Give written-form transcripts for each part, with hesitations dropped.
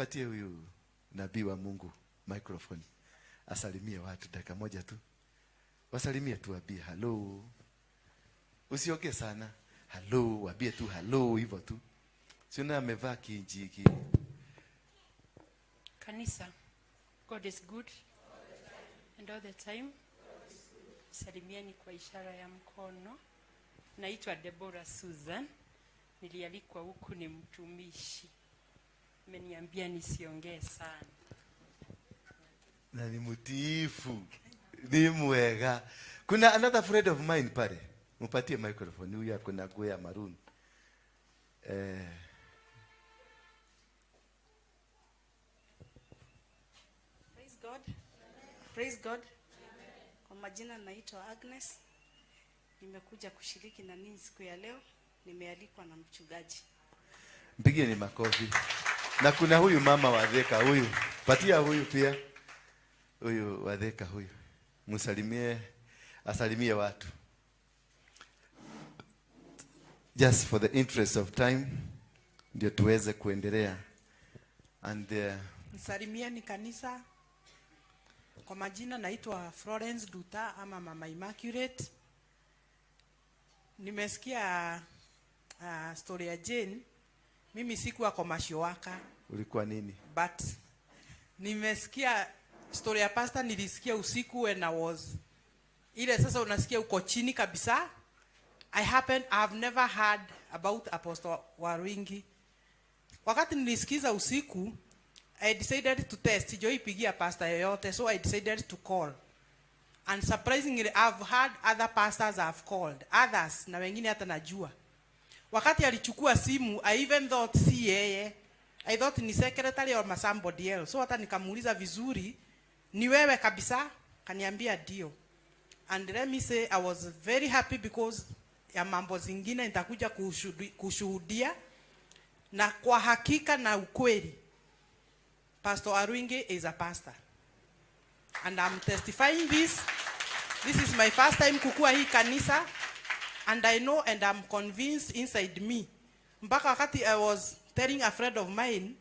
Patie huyu nabii wa Mungu microphone. Asalimie watu dakika moja tu. Wasalimie tu, waambie hello. Usiongee sana. Hello, waambie tu hello hivyo tu. Siona amevaa kijiki. Kanisa, God is good and all the time. Salimieni kwa ishara ya mkono. Naitwa Deborah Susan. Nilialikwa huku, ni mtumishi. Ameniambia nisiongee sana. Na ni mtiifu. Ni mwega. Kuna another friend of mine pale. Mpatie microphone. Huyu akona nguo ya maroon. Praise God. Praise God. Kwa majina naitwa Agnes. Nimekuja kushiriki na ninyi siku ya leo. Nimealikwa na mchungaji. Mpigie ni makofi. Na kuna huyu mama wa Theka huyu. Patia huyu pia. Huyu wa Theka huyu. Msalimie, asalimie watu. Just for the interest of time ndio tuweze kuendelea. And Msalimieni kanisa. Kwa majina naitwa Florence Duta ama Mama Immaculate. Nimesikia story ya Jane. Mimi sikuwa kwa mashiwaka. Ulikuwa nini? But nimesikia story ya pastor, nilisikia usiku when I was ile sasa unasikia uko chini kabisa. I have never heard about Apostle Waruinge. Wakati nilisikiza usiku, I decided to test. Sijoipigia pastor yoyote, so I decided to call. And surprisingly, I've heard other pastors have called. Others, na wengine hata najua. Wakati alichukua simu, I even thought si yeye. I thought ni secretary or somebody else. So hata nikamuuliza vizuri, ni wewe kabisa? Kaniambia ndio. And let me say, I was very happy because ya mambo zingine nitakuja kushuhudia. Na kwa hakika na ukweli, Pastor Waruinge is a pastor. And I'm testifying this. This is my first time kukua hii kanisa. And I know and I'm convinced inside me. Mpaka wakati I was telling a friend of mine,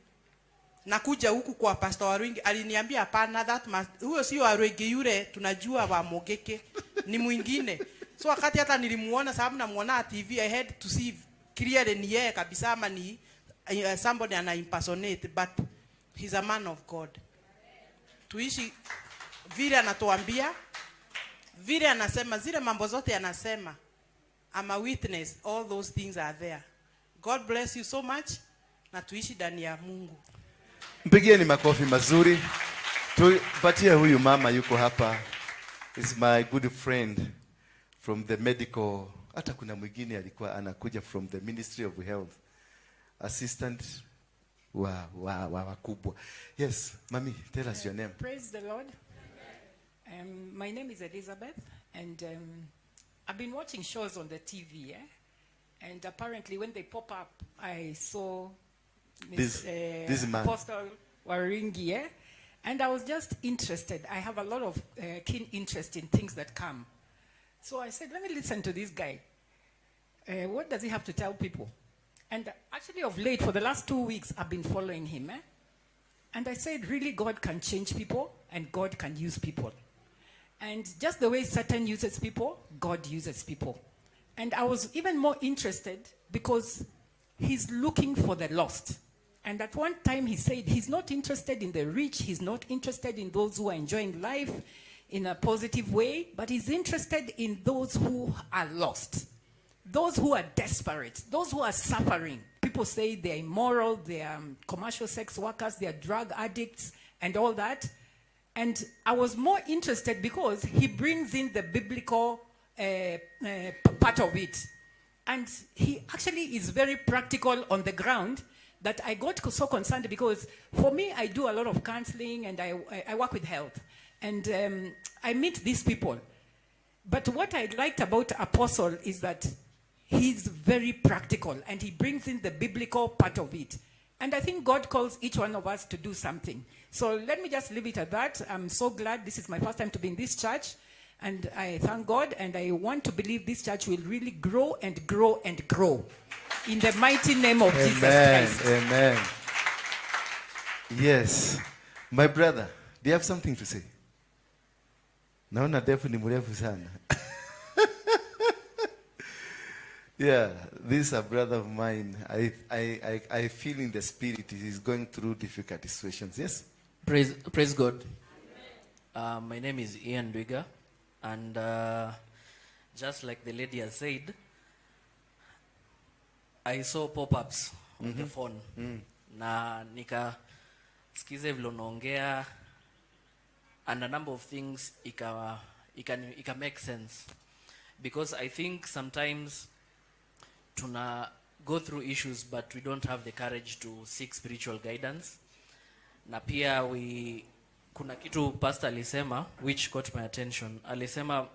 nakuja huku kwa Pastor Waruinge, aliniambia hapana, huyo sio Waruinge yule tunajua wa Mogeke, ni mwingine. So wakati hata nilimuona, sababu namuona TV, I had to see clearly ni yeye kabisa ama ni somebody ana impersonate, but he's a man of God. Tuishi vile anatuambia, vile anasema, zile mambo zote anasema. I'm a witness, all those things are there. God bless you so much. Na tuishi ndani ya Mungu. Mpigieni makofi mazuri. Tupatie huyu mama yuko hapa. Is my good friend from the medical. Hata kuna mwingine alikuwa anakuja from the Ministry of Health. Assistant wakubwa. Yes, mami, tell us your name. Praise the Lord. My name is Elizabeth, and I've been watching shows on the TV, and apparently when they pop up, I saw this man, Apostle Waruinge, and I was just interested. I have a lot of keen interest in things that come. So I said, let me listen to this guy. What does he have to tell people? And actually of late, for the last 2 weeks, I've been following him. And I said, really, God can change people, and God can use people. And just the way Satan uses people, God uses people. And I was even more interested because he's looking for the lost. And at one time he said he's not interested in the rich, he's not interested in those who are enjoying life in a positive way, but he's interested in those who are lost, those who are desperate, those who are suffering. People say they're immoral, they're commercial sex workers, they're drug addicts and all that. And I was more interested because he brings in the biblical part of it. And he actually is very practical on the ground that I got so concerned because for me, I do a lot of counseling and I work with health. And I meet these people. But what I liked about Apostle is that he's very practical and he brings in the biblical part of it. And I think God calls each one of us to do something. So let me just leave it at that. I'm so glad this is my first time to be in this church. And I thank God, and I want to believe this church will really grow and grow and grow. In the mighty name of Jesus Christ. Amen. Yes. My brother, do you have something to say? Naona defu ni mrefu sana. Yeah, this is a brother of mine. I feel in the spirit he's going through difficult situations. Yes? Praise God. My name is Ian Dwiga, and just like the lady has said, I saw pop-ups on the phone. Na nika skize vile unaongea, and a number of things ika make sense, because I think sometimes tuna go through issues but we don't have the courage to seek spiritual guidance. Na pia kuna kitu pastor alisema which caught my attention. Alisema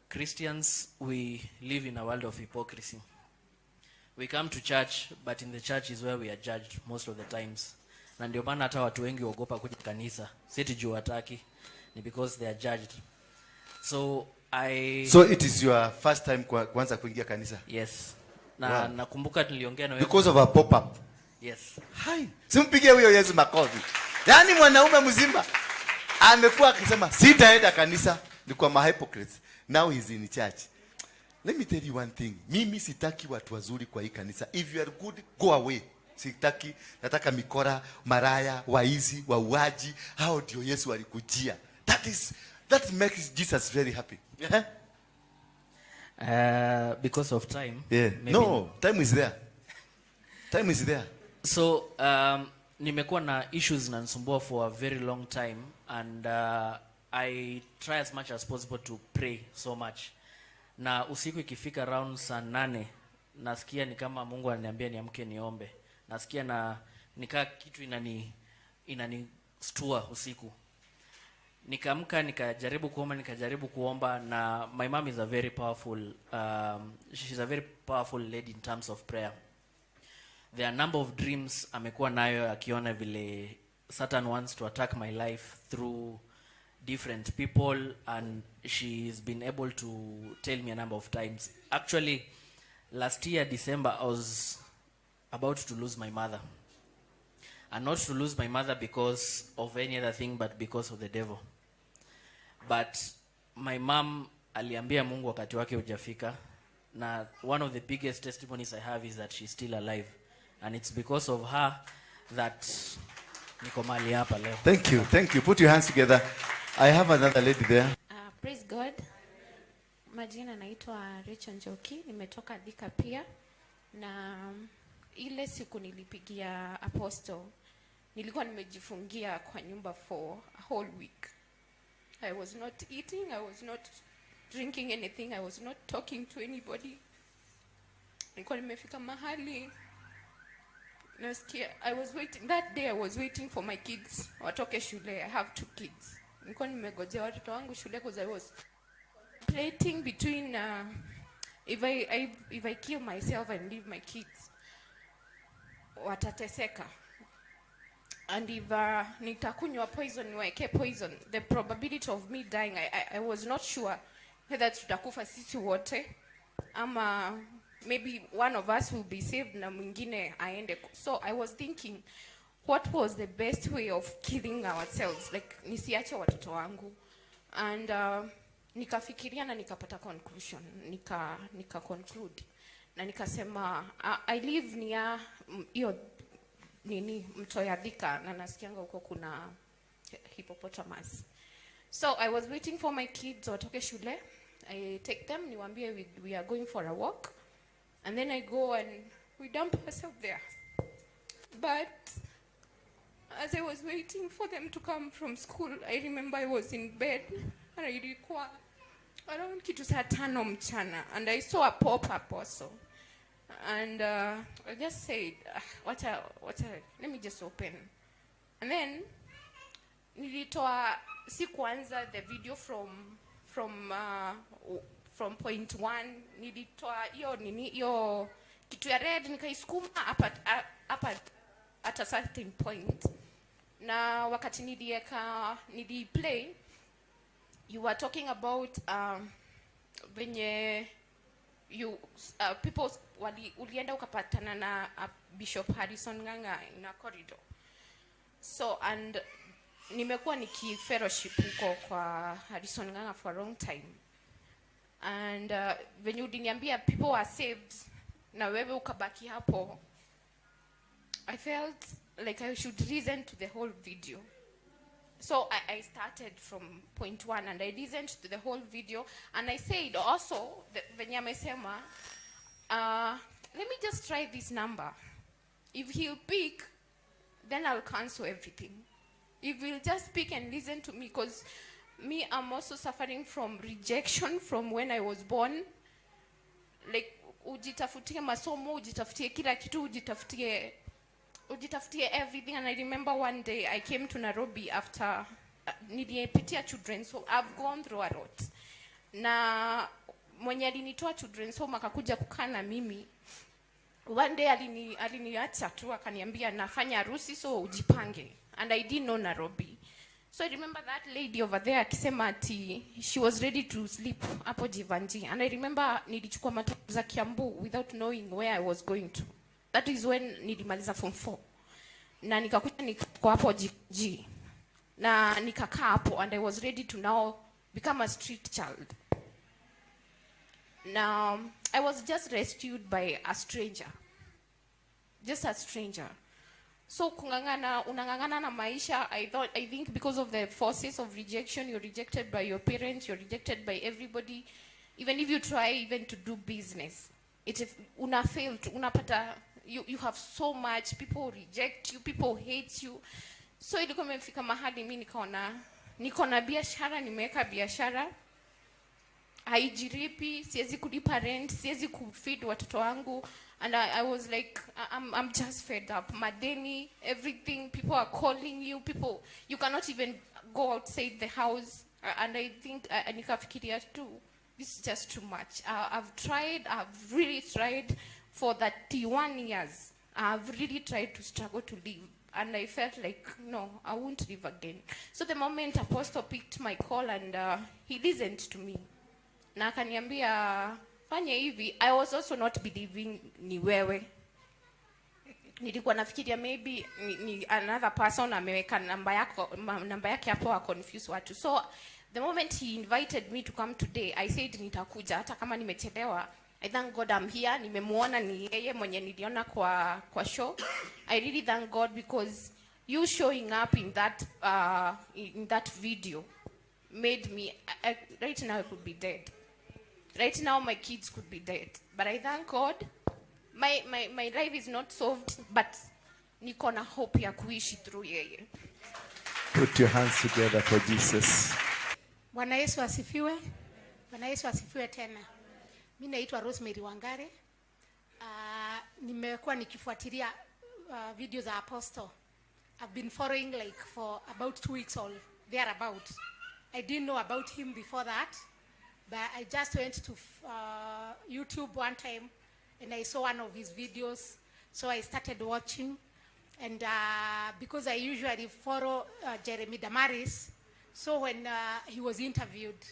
Christians, we live in a world of hypocrisy. We come to church, but in the church is where we are judged most of the times. Na ndio maana hata watu wengi waogopa kuja kanisa. Si eti wataki, ni because they are judged. So it is your first time kwanza kuingia kanisa? Yes. Na nakumbuka niliongea na wewe because of a pop-up. Yes. Hai, simpigie huyo Yesu makofi. Yaani mwanaume mzima amekuwa akisema sitaenda kanisa, ni kwa hypocrites. Now he's in church. Let me tell you one thing. Mimi sitaki watu wazuri kwa hii kanisa. If you are good, go away. Sitaki, nataka mikora, maraya, waizi, wauaji. Hao ndio Yesu alikujia. That makes Jesus very happy. Because of time. Yeah. No, time is there. Time is there. So, nimekuwa na issues na nisumbua for a very long time, and I try as much as possible to pray so much. Na usiku ikifika around saa 8, nasikia ni kama Mungu ananiambia niamke niombe. Nasikia nika kitu inanistua usiku. Nikaamka nikajaribu kuomba, na my mom is a very powerful she's a very powerful lady in terms of prayer. There are a number of dreams amekuwa nayo akiona vile Satan wants to attack my life through different people, and she's been able to tell me a number of times. Actually, last year December, I was about to lose my mother. And not to lose my mother because of any other thing, but because of the devil. But my mom aliambia Mungu wakati wake hujafika. Na one of the biggest testimonies I have is that she's still alive. And it's because of her that niko mahali hapa leo. Thank you. Put your hands together. I have another lady there. Praise God. Majina naitwa Rachel Njoki, nimetoka Thika pia. Na ile siku nilipigia apostle, nilikuwa nimejifungia kwa nyumba for a whole week. I was not eating, I was not drinking anything, I was not talking to anybody. Nilikuwa nimefika mahali nasikia, that day I was waiting for my kids watoke shule. I have 2 kids. Nilikuwa nimegojea watoto wangu shule because I was contemplating between if I kill myself and leave my kids, watateseka. And if nitakunywa poison, niweke poison, the probability of me dying, I was not sure whether tutakufa sisi wote ama maybe one of us will be saved na mwingine aende. So I was thinking, what was the best way of killing ourselves, like nisiache watoto wangu. And nikafikiria na nikapata conclusion, nika conclude na nikasema I live near hiyo mto ya Thika, na nasikianga huko kuna hippopotamus. So I was waiting for my kids watoke shule. I take them, niwaambie we are going for a walk, and then I go and we dump ourselves there. But as I was waiting for them to come from school, I remember I was in bed and ilikuwa around kitu saa 5 mchana, and I saw a pop-up also. And I just said, let me just open. And then nilitoa sikuanza the video from point 1. Nilitoa hiyo kitu ya red nikaisukuma up at a certain point. Na wakati niliplay, you were talking about venye people ulienda ukapatana na Bishop Harrison Nganga in a corridor. So and nimekuwa fellowship huko kwa Harrison Nganga for a long time. And when you uliniambia people are saved na wewe ukabaki hapo, I felt like I should listen to the whole video. So I started from point 1 and I listened to the whole video, and I said also, venye amesema, let me just try this number. If he'll pick, then I'll cancel everything. If he'll just pick and listen to me, because me, I'm also suffering from rejection from when I was born. Like, ujitafutie masomo, ujitafutie kila kitu, ujitafutie everything. And I remember one day I came to Nairobi after nilipitia children's home. I've gone through a lot. Na mwenye alinitoa children's home akakuja kukaa na mimi. One day aliniacha tu akaniambia nafanya harusi, so ujipange. And I didn't know Nairobi. So I remember that lady over there akisema ati she was ready to sleep hapo Jivanji. And I remember nilichukua matatu za Kiambu without knowing where I was going to. That is when nilimaliza form 4. Na nikakuja niko hapo G. Na nikakaa hapo, and I was ready to now become a street child. Now, I was just rescued by a stranger. Just a stranger. So unangangana na maisha, I think because of the forces of rejection, you're rejected by your parents, you're rejected by everybody. Even if you try even to do business, una fail to, unapata, you have so much, people reject you, people hate you. So ilikuwa imefika mahali mimi niko na biashara, nimeweka biashara, haijiripi, siwezi kulipa rent, siwezi kufeed watoto wangu. And I was like, I'm just fed up. Madeni, everything, people are calling you, you cannot even go outside the house. And I think, nikafikiria too, this is just too much. I've really tried for 31 years. I've really tried to struggle to live. And I felt like, no, I won't live again. So the moment Apostle picked my call and he listened to me. Na akaniambia, fanya hivi. I was also not believing ni wewe. Nilikuwa nafikiria maybe ni another person ameweka namba yake hapo wa confuse watu. So the moment he invited me to come today, I said nitakuja hata kama nimechelewa. I thank God I'm here. Nimemuona ni yeye mwenye niliona kwa show. I really thank God because you showing up in that video made me, right now I could be dead. Right now my kids could be dead. But I thank God. My life is not solved, but niko na hope ya kuishi through yeye. Put your hands together for Jesus. Bwana Yesu asifiwe. Bwana Yesu asifiwe tena. Mimi naitwa Rosemary Wangare. Nimekuwa nikifuatilia video za Apostle. I've been following like for about 2 weeks or thereabout. I didn't know about him before that, but I just went to YouTube one time and I saw one of his videos. So I started watching, and because I usually follow Jeremy Damaris, so when he was interviewed,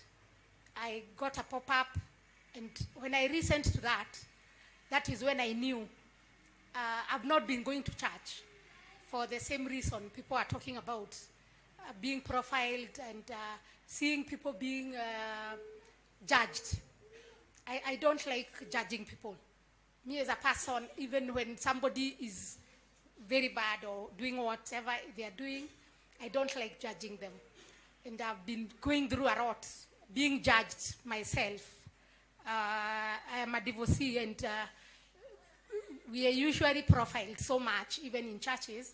I got a pop-up, and when I listened to that, that is when I knew I've not been going to church for the same reason people are talking about, being profiled and seeing people being judged. I don't like judging people. Me as a person, even when somebody is very bad or doing whatever they are doing, I don't like judging them. And I've been going through a lot, being judged myself. I am a divorcee, and we are usually profiled so much, even in churches,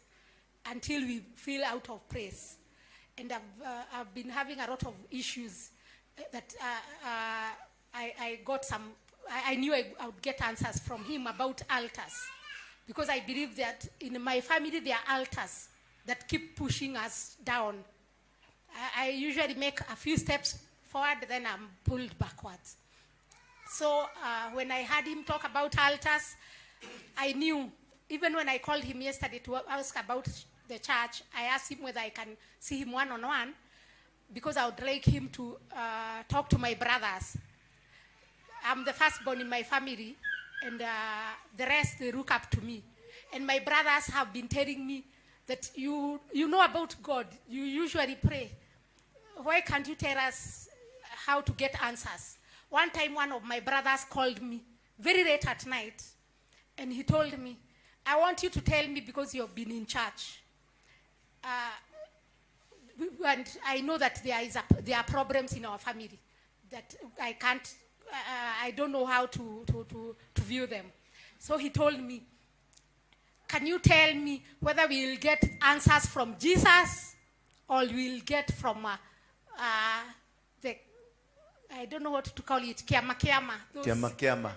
until we feel out of place. And I've been having a lot of issues that I got some. I knew I would get answers from him about altars, because I believe that in my family there are altars that keep pushing us down. I usually make a few steps forward, then I'm pulled backwards. So when I heard him talk about altars, I knew. Even when I called him yesterday to ask about the church, I asked him whether I can see him one-on-one, because I would like him to talk to my brothers. I'm the firstborn in my family, and the rest, they look up to me. And my brothers have been telling me that you know about God. You usually pray. Why can't you tell us how to get answers? One time, one of my brothers called me very late at night, and he told me, I want you to tell me because you've been in church. And I know that there are problems in our family that I don't know how to view them. So he told me, can you tell me whether we will get answers from Jesus or we will get from I don't know what to call it, kiama. Kiama.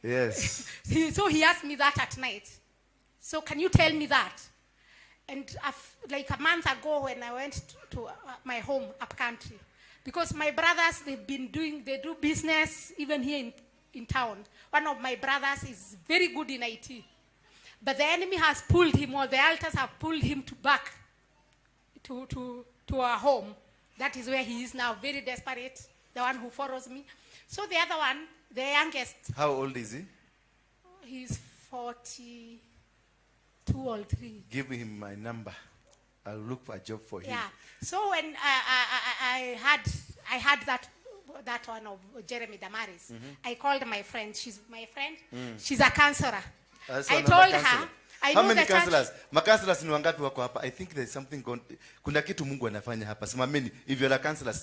Yes. So he asked me that at night. So can you tell me that? And like a month ago when I went to my home up country, because my brothers, they do business even here in town. One of my brothers is very good in IT. But the enemy has pulled him, or the altars have pulled him back to our home. That is where he is now, very desperate, the one who follows me. So the other one, the youngest. How old is he? He's 42 or 3. Give him my number. I'll look for a job for him. Yeah. So when I had that one of Jeremy Damaris, I called my friend. She's my friend. She's a counselor. I told her, how many counselors? Counselors ni wangapi wako hapa? I think there's something kuna kitu Mungu anafanya hapa. Simameni. If you're a counselor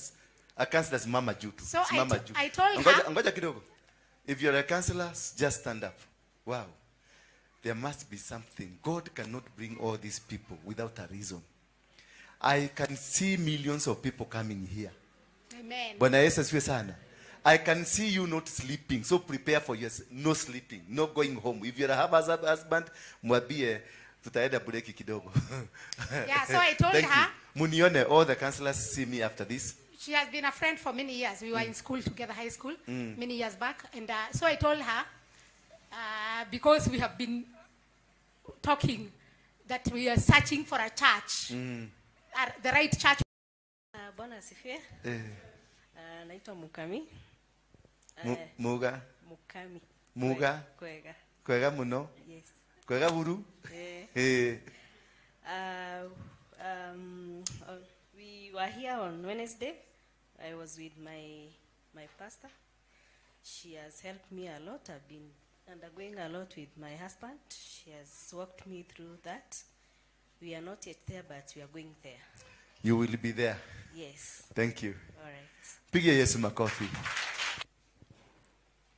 mama juu tu. So I told her. Ngoja kidogo. If you're a counselor, just stand up. Wow. There must be something. God cannot bring all these people without a reason. I can see millions of people coming here. Amen. Bwana Yesu asifiwe sana. I can see you not sleeping. So prepare for your no sleeping, no going home. If you're a husband, mwambie tutaenda break kidogo. Yeah, so I told her. Munione, all the counselors see me after this. She has been a friend for many years. We were in school together, high school, many years back. And so I told her, because we have been talking that we are searching for a church, the right church. Bwana asifiwe. Naitwa Mukami. Muga. Mukami. Muga. Kwega. Kwega muno. Yes. Kwega buru. We were here on Wednesday. I was with my pastor. She has helped me a lot. I've been undergoing a lot with my husband. She has walked me through that. We are not yet there, but we are going there. You will be there. Yes. Thank you. All right. Pigia Yesu makofi.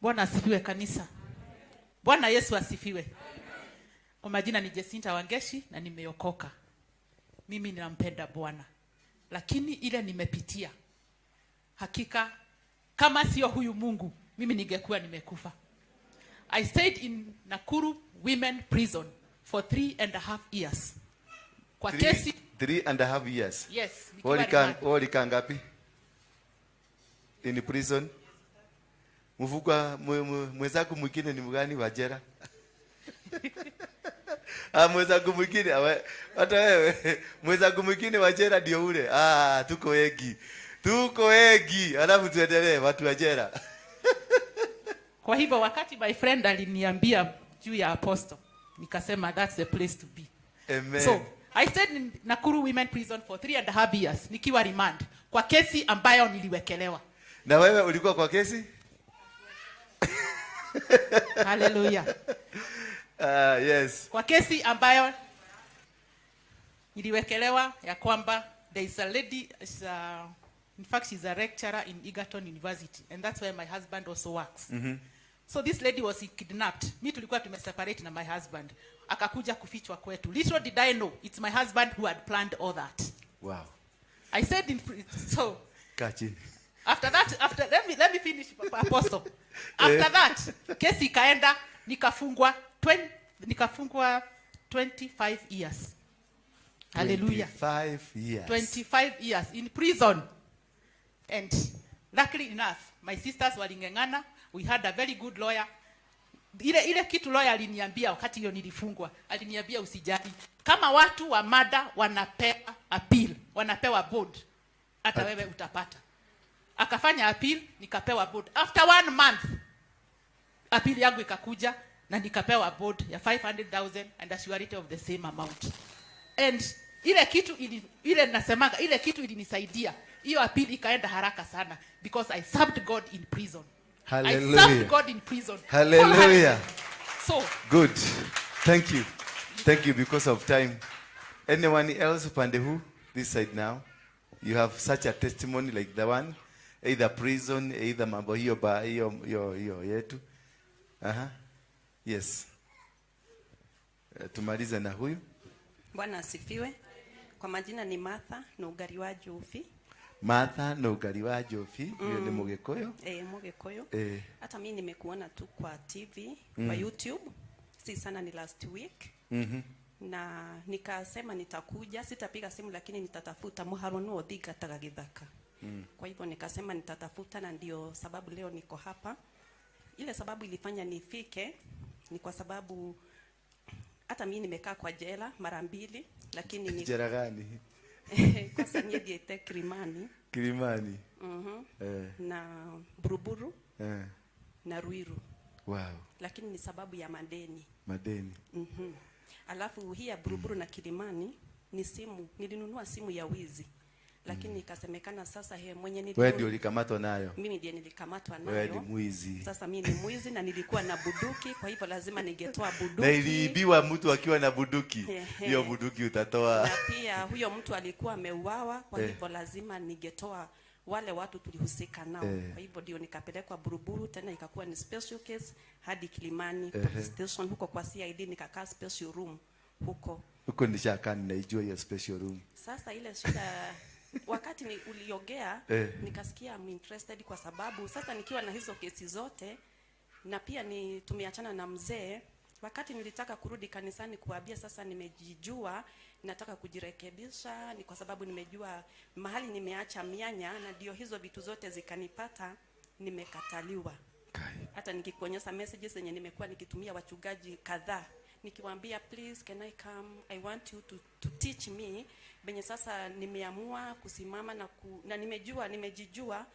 Bwana asifiwe kanisa. Bwana Yesu asifiwe. Kwa majina ni Jacinta Wangeshi na nimeokoka. Mimi ninampenda Bwana. Lakini ile nimepitia, hakika kama sio huyu Mungu, mimi ningekuwa nimekufa. I stayed in Nakuru Women Prison for 3.5 years. Kwa kesi 3.5 years. Yes. Walika ngapi? In prison. Mvugwa mwenzako mwingine ni mgani wa jela? Mwenzako mwingine hata wewe mwenzako mwingine wa jela ndio ule. Tuko wengi. Alafu tuendelee watu wa jela. Kwa hivyo wakati my friend aliniambia juu ya apostle, nikasema that's the place to be. Amen. So I stayed in Nakuru Women Prison for 3.5 years nikiwa remand kwa kesi ambayo niliwekelewa. Na wewe ulikuwa kwa kesi? Hallelujah. Yes. Kwa kesi ambayo niliwekelewa ya kwamba there is a lady, in fact she's a lecturer in Egerton University, and that's where my husband also works. So this lady was kidnapped. Mi tulikuwa tumeseparate na my husband. Akakuja kufichwa kwetu. Little did I know, it's my husband who had planned all that. Wow. I said so. Kachini. After let me finish, apostle. After that, kesi ikaenda, nikafungwa 25 years. Hallelujah. 25 years. 25 years in prison. And luckily enough, my sisters walingengana. We had a very good lawyer. Ile kitu lawyer aliniambia wakati hiyo nilifungwa, aliniambia usijali. Kama watu wa mada wanapewa appeal, wanapewa bond, hata wewe utapata. Akafanya appeal, nikapewa bond. After 1 month, appeal yangu ikakuja na nikapewa bond ya 500,000 and a surety of the same amount. And ile kitu ile nasemaga, ile kitu ilinisaidia. Hiyo apili ikaenda haraka sana because I served God in prison. Hallelujah. I served God in prison. Hallelujah. So Good. Thank you. Thank you because of time. Anyone else upande who? This side now. You have such a testimony like the one. Either prison, either mambo hiyo ba hiyo yetu. Yes. Tumalize na huyu. Bwana asifiwe. Kwa majina ni Martha na ugari wa Jofi. Martha na ugari wa Jofi, hiyo ni Mugikuyu. Mugikuyu. Hata mimi nimekuona tu kwa TV, kwa YouTube. Si sana ni last week. Na nikasema nitakuja, sitapiga simu lakini nitatafuta muharonu odhiga tagagithaka. Kwa hivyo nikasema nitatafuta na ndio sababu leo niko hapa. Ile sababu ilifanya nifike ni kwa sababu hata mimi nimekaa kwa jela mara 2 lakini ni jela gani? Kwa Sanyegete Kilimani. Kilimani. Na Buruburu. Na Ruiru. Wow. Lakini ni sababu ya madeni. Madeni. Alafu hii ya Buruburu na Kilimani ni simu, nilinunua simu ya wizi. Lakini ikasemekana sasa mwenye nilinunua. Wewe ndio ulikamatwa nayo. Mimi ndiye nilikamatwa nayo. Wewe ni mwizi. Sasa mimi ni mwizi na nilikuwa na buduki, kwa hivyo lazima ningetoa buduki. Na iliibiwa mtu akiwa na buduki. Hiyo buduki utatoa. Na pia huyo mtu alikuwa ameuawa, kwa hivyo lazima ningetoa wale watu tulihusika nao. Kwa hivyo ndio nikapelekwa Buruburu, tena ikakuwa ni special case hadi Kilimani police station huko kwa CID, nikakaa special room huko. Huko nishakaa ninaijua hiyo special room. Sasa ile shida wakati uliongea nikasikia I'm interested kwa sababu sasa nikiwa na hizo kesi zote na pia ni tumeachana na mzee, wakati nilitaka kurudi kanisani kuambia sasa nimejijua nataka kujirekebisha, ni kwa sababu nimejua mahali nimeacha mianya na ndio hizo vitu zote zikanipata, nimekataliwa. Hata nikikuonyesha messages zenye nimekuwa nikitumia wachungaji kadhaa nikiwaambia please can I come, I want you to teach me benye sasa nimeamua kusimama na nimejijua,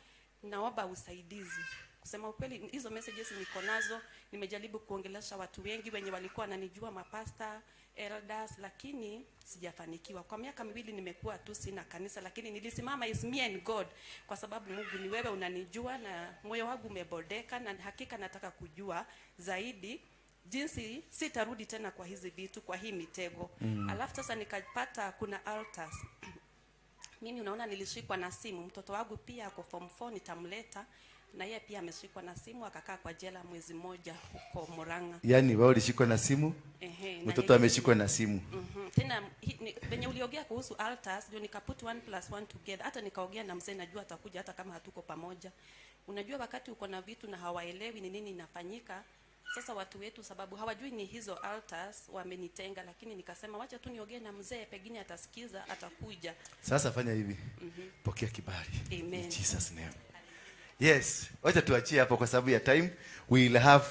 naomba usaidizi. Kusema ukweli hizo messages niko nazo, nimejaribu kuongelesha watu wengi wenye walikuwa wananijua, mapasta, elders, lakini sijafanikiwa. Kwa miaka 2 nimekuwa tu sina kanisa, lakini nilisimama is me and God kwa sababu Mungu ni wewe unanijua na moyo wangu umebodeka na hakika nataka kujua zaidi jinsi sitarudi tena kwa hizi vitu, kwa hii mitego. Alafu sasa nikapata kuna altars. Mimi unaona nilishikwa na simu, mtoto wangu pia ako form 4 nitamleta na yeye pia ameshikwa na simu akakaa kwa jela mwezi mmoja huko Murang'a. Yaani wewe ulishikwa na simu? Mtoto ameshikwa na simu. Tena venye uliongea kuhusu altars ndio nikaput 1+1 together. Hata nikaongea na mzee, najua atakuja hata kama hatuko pamoja. Unajua wakati uko na vitu na hawaelewi ni nini inafanyika, sasa watu wetu sababu hawajui ni hizo altars wamenitenga, lakini nikasema wacha tu niongee na mzee, pengine atasikiza, atakuja. Sasa fanya hivi. Pokea kibali. Amen. In Jesus name. Yes, wacha tuachie hapo kwa sababu ya time. We'll have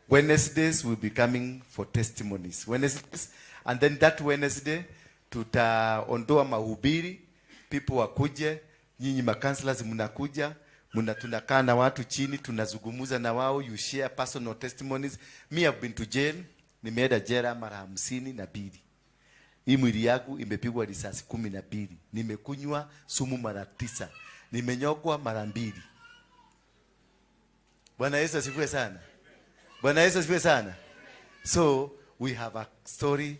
Wednesdays will be coming for testimonies. Wednesdays, and then that Wednesday tutaondoa mahubiri, people wakuje, nyinyi macounselors mnakuja, tunakaa na watu chini, tunazungumza na wao, you share personal testimonies. Me have been to jail, nimeenda jela mara 52. Hii mwili yangu imepigwa risasi 12. Nimekunywa sumu mara 9. Nimenyogwa mara 2. Bwana Yesu asifiwe sana. Bwana Yesu asifiwe sana. So we have a story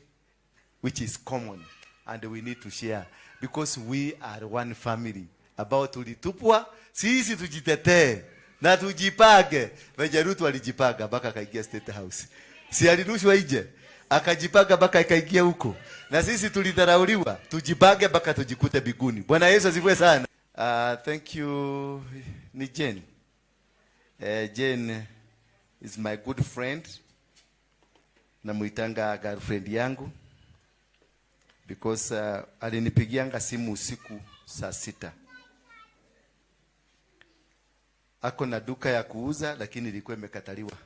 which is common and we need to share because we are one family. About tulitupwa, sisi tujitetee na tujipage. Vejerutu alijipaga mpaka akaingia State House. Si alirushwa nje, akajipaga mpaka akaingia huko. Na sisi tulidharauliwa, tujipage mpaka tujikute biguni. Bwana Yesu asifiwe sana. Thank you. Ni Jane. Jane is my good friend. Namuitanga girlfriend yangu because alinipigianga simu usiku saa 6. Ako na duka ya kuuza lakini ilikuwa imekataliwa.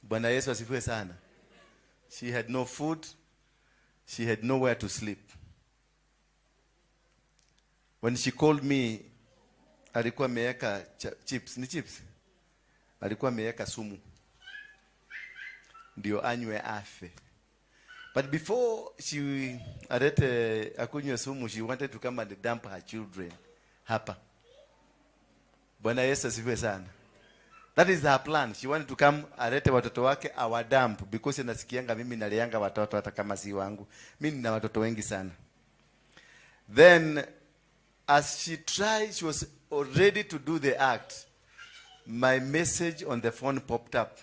Bwana Yesu asifiwe sana. She had no food. She had nowhere to sleep. When she called me, alikuwa ameweka chips, ni chips. Alikuwa ameweka sumu ndio anywe afe. But before she alete akunywe sumu, she wanted to come and dump her children hapa. Bwana Yesu asifiwe sana. That is her plan. She wanted to come alete watoto wake awadump, because nasikianga mimi nalianga watoto hata kama si wangu. Mimi nina watoto wengi sana. Then as she tried, she was ready to do the act. My message on the phone popped up.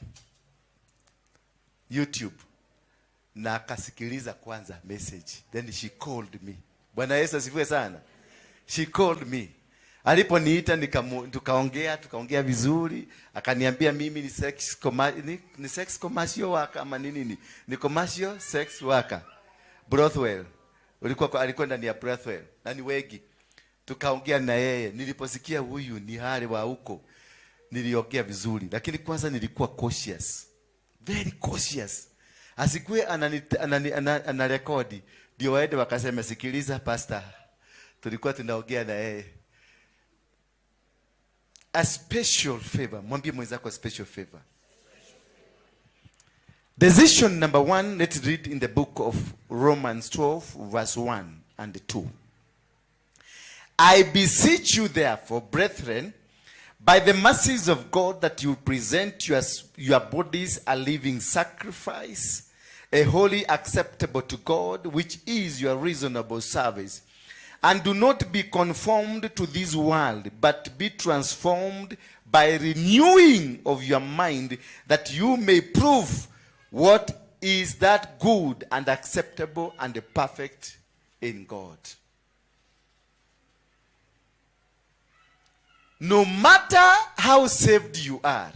YouTube. Na akasikiliza kwanza message. Then she called me. Bwana Yesu asifiwe sana. She called me. Aliponiita tukaongea vizuri, akaniambia mimi ni sex commercial worker ama nini? Ni commercial sex worker. Brothwell. Alikuwa ndani ya Brothwell. Na ni wengi. Tukaongea na yeye. Niliposikia huyu ni hali wa huko, niliongea vizuri, lakini kwanza nilikuwa cautious. Very cautious. Asikue anarekodi. Ndio waende wakasema, sikiliza pastor, tulikuwa tunaongea na yeye. A special favor. Mwambie mwenzako a special favor. Decision number 1, let's read in the book of Romans 12 verse 1 and 2. I beseech you therefore, brethren, by the mercies of God, that you present your bodies a living sacrifice, a holy acceptable to God, which is your reasonable service. And do not be conformed to this world, but be transformed by renewing of your mind, that you may prove what is that good and acceptable and perfect in God. No matter how saved you are,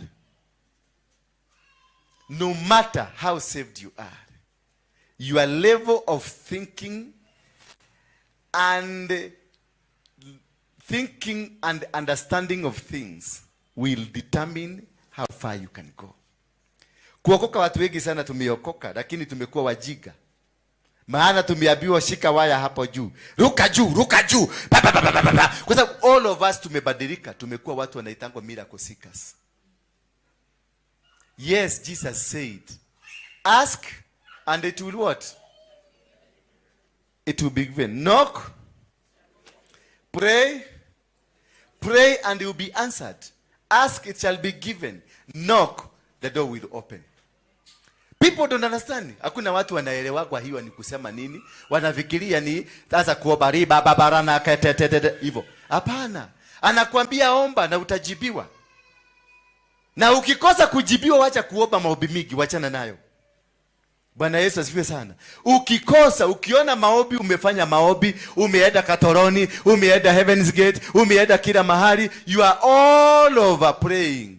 no matter how saved you are, your level of thinking and understanding of things will determine how far you can go. Kuokoka watu wengi sana tumeokoka, lakini tumekuwa wajiga. Maana tumeambiwa shika waya hapo juu, ruka juu, ruka juu. Kwa sababu all of us tumebadilika, tumekuwa watu wanaitangwa miracle seekers. Yes, Jesus said, ask and it will what? It will be given. Knock, pray and it will be answered. Ask, it shall be given. Knock, the door will open. People don't understand. Hakuna watu wanaelewa kwa hiyo ni kusema nini. Wanafikiria ni sasa kuomba riba babarana katetete hivyo. Hapana. Anakuambia omba na utajibiwa. Na ukikosa kujibiwa, wacha kuomba maombi mingi, wachana nayo. Bwana Yesu asifiwe sana. Ukikosa, ukiona maombi, umefanya maombi, umeenda Katoroni, umeenda Heaven's Gate, umeenda kila mahali, you are all over praying.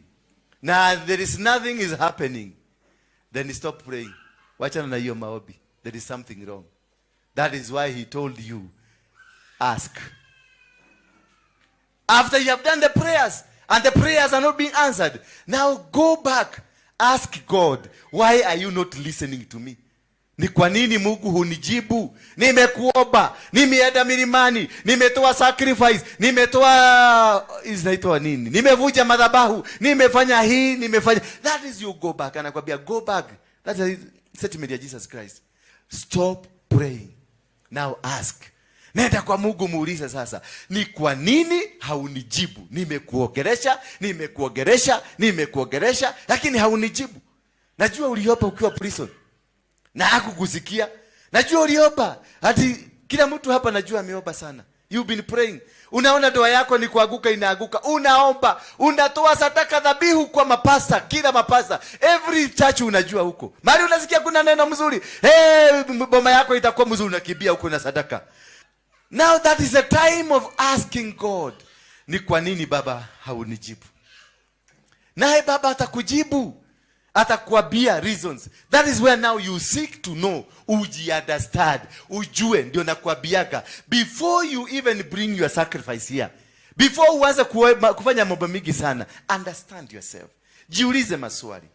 Now there is nothing is happening. Then stop praying. Wachana na hiyo maombi. There is something wrong. That is why he told you, ask. After you have done the prayers, and the prayers are not being answered, now go back. Ask God, why are you not listening to me? Ni kwa nini Mungu hunijibu? Nimekuomba, nimeenda milimani, nimetoa sacrifice, nimetoa inaitwa nini? Nimevuja madhabahu, nimefanya hii, nimefanya. That is you go back. Anakuambia go back. That is statement ya Jesus Christ. Stop praying. Now ask. Nenda kwa Mungu muulize sasa, ni kwa nini haunijibu? Nimekuongelesha, lakini haunijibu. Najua uliomba ukiwa prison na hakukusikia. Najua uliomba, hadi kila mtu hapa najua ameomba sana. You've been praying. Unaona doa yako ni kuanguka, inaanguka. Unaomba, unatoa sadaka, dhabihu kwa mapasta, kila mapasta. Every church unajua huko. Mali unasikia kuna neno mzuri. Boma yako itakuwa mzuri, unakimbia huko na sadaka. Now that is the time of asking God, ni kwa nini Baba haunijibu? Naye Baba atakujibu. Atakuambia reasons. That is where now you seek to know. Understand. Ujue, ndio nakuambiaga. Before you even bring your sacrifice here, before uanze kufanya mambo mingi sana, understand yourself. Jiulize maswali.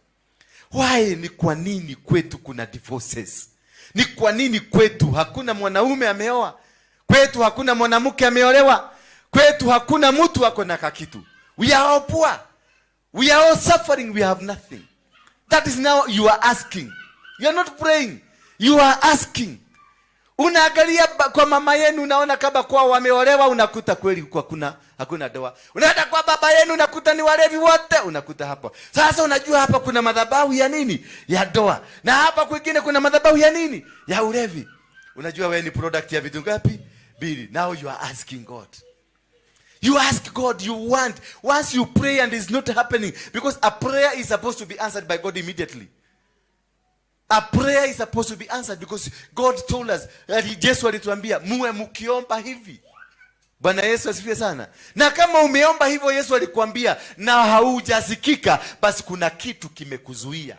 Why, ni kwa nini kwetu kuna divorces? Ni kwa nini kwetu hakuna mwanaume ameoa? Kwetu hakuna mwanamke ameolewa? Kwetu hakuna mtu ako na kakitu? We are all poor. We are all suffering. We have nothing. That is now you are asking. You are not praying. You are asking. Unaangalia kwa mama yenu unaona kama kwa wameolewa, unakuta kweli kwa hakuna doa. Unaenda kwa baba yenu unakuta ni walevi wote, unakuta hapa. Sasa unajua hapa kuna madhabahu ya nini? Ya doa. Na hapa kwingine kuna madhabahu ya nini? Ya ulevi. Unajua wewe ni product ya vitu ngapi? Bili. Now you are asking God. You ask God, you want. Once you pray and it's not happening, because a prayer is supposed to be answered by God immediately. A prayer is supposed to be answered because God told us, Yesu alituambia muwe mkiomba hivi. Bwana Yesu asifiwe sana. Na kama umeomba hivyo Yesu alikwambia na haujasikika, basi kuna kitu kimekuzuia.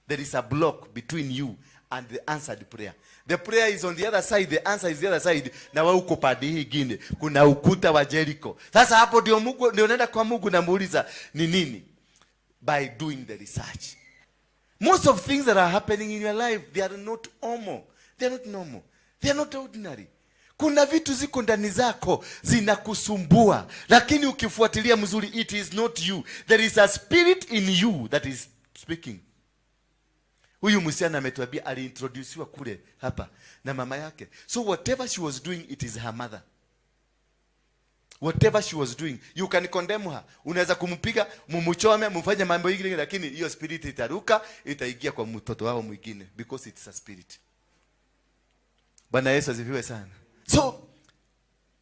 There is a block between you and the answered prayer. The prayer is on the other side, the answer is the other side. Na wewe uko pande hii nyingine. Kuna ukuta wa Jericho. Sasa hapo ndio Mungu, ndio unaenda kwa Mungu na muuliza ni nini? By doing the research. Most of things that are happening in your life, they are not normal. They are not normal. They are not ordinary. Kuna vitu ziko ndani zako zinakusumbua, lakini ukifuatilia mzuri, it is not you. There is a spirit in you that is speaking. Huyu msichana ametuambia aliintroduciwa kule hapa na mama yake. So whatever she was doing, it is her mother. Whatever she was doing, you can condemn her. Unaweza kumpiga, mumuchome, mfanye mambo mengine, lakini hiyo spirit itaruka, itaingia kwa mtoto wao mwingine, because it's a spirit. Bwana Yesu asifiwe sana. So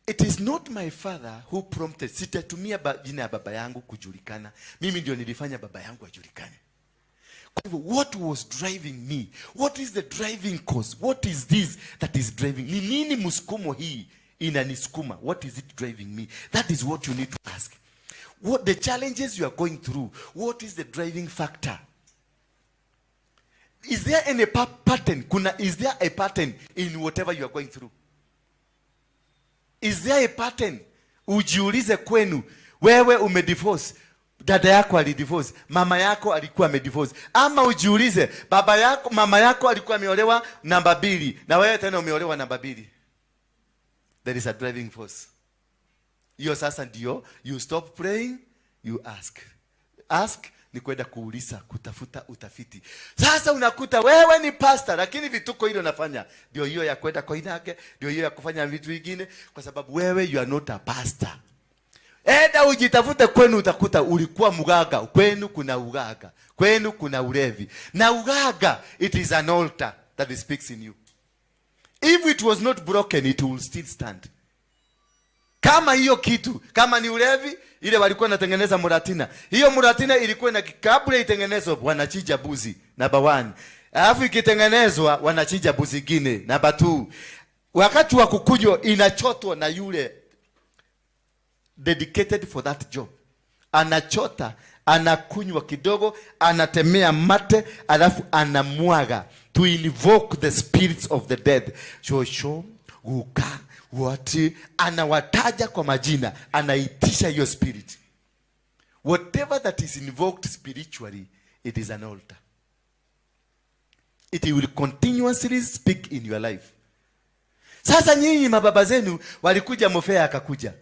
it is not my father who prompted. Sitatumia jina ya baba yangu kujulikana. Mimi ndio nilifanya baba yangu ajulikane. Kwa hivyo, what was driving me? What is the driving cause? What is this that is driving? Ni nini msukumo hii inanisukuma? What is it driving me? That is what you need to ask. What the challenges you are going through, what is the driving factor? Is there any pattern? Is there a pattern in whatever you are going through? Is there a pattern? Ujiulize kwenu, wewe umedivorce, dada yako alidivorce, mama yako alikuwa amedivorce. Ama ujiulize, baba yako, mama yako alikuwa ameolewa namba 2 na wewe tena umeolewa namba 2. There is a driving force. Hiyo sasa ndio you stop praying, you ask. Ask ni kwenda kuuliza, kutafuta utafiti. Sasa unakuta wewe ni pastor, lakini vituko hilo nafanya ndio hiyo ya kwenda kwa inake, ndio hiyo ya kufanya vitu vingine, kwa sababu wewe you are not a pastor. Enda ujitafute kwenu, utakuta ulikuwa muganga, kwenu kuna ugaga, kwenu kuna ulevi. Na ugaga, it is an altar that speaks in you. If it was not broken, it will still stand. Kama hiyo kitu, kama ni ulevi, ile walikuwa natengeneza muratina. Hiyo muratina ilikuwa na kabla itengenezwe wanachinja buzi number 1. Alafu ikitengenezwa wanachinja buzi gine number 2. Wakati wa kukunywa inachotwa na yule dedicated for that job. Anachota, anakunywa kidogo, anatemea mate, alafu anamwaga to invoke the spirits of the dead. Shosho, guka, wati, anawataja kwa majina, anaitisha hiyo spirit. Whatever that is invoked spiritually, it is an altar. It will continuously speak in your life. Sasa nyinyi mababa zenu walikuja, Mofea akakuja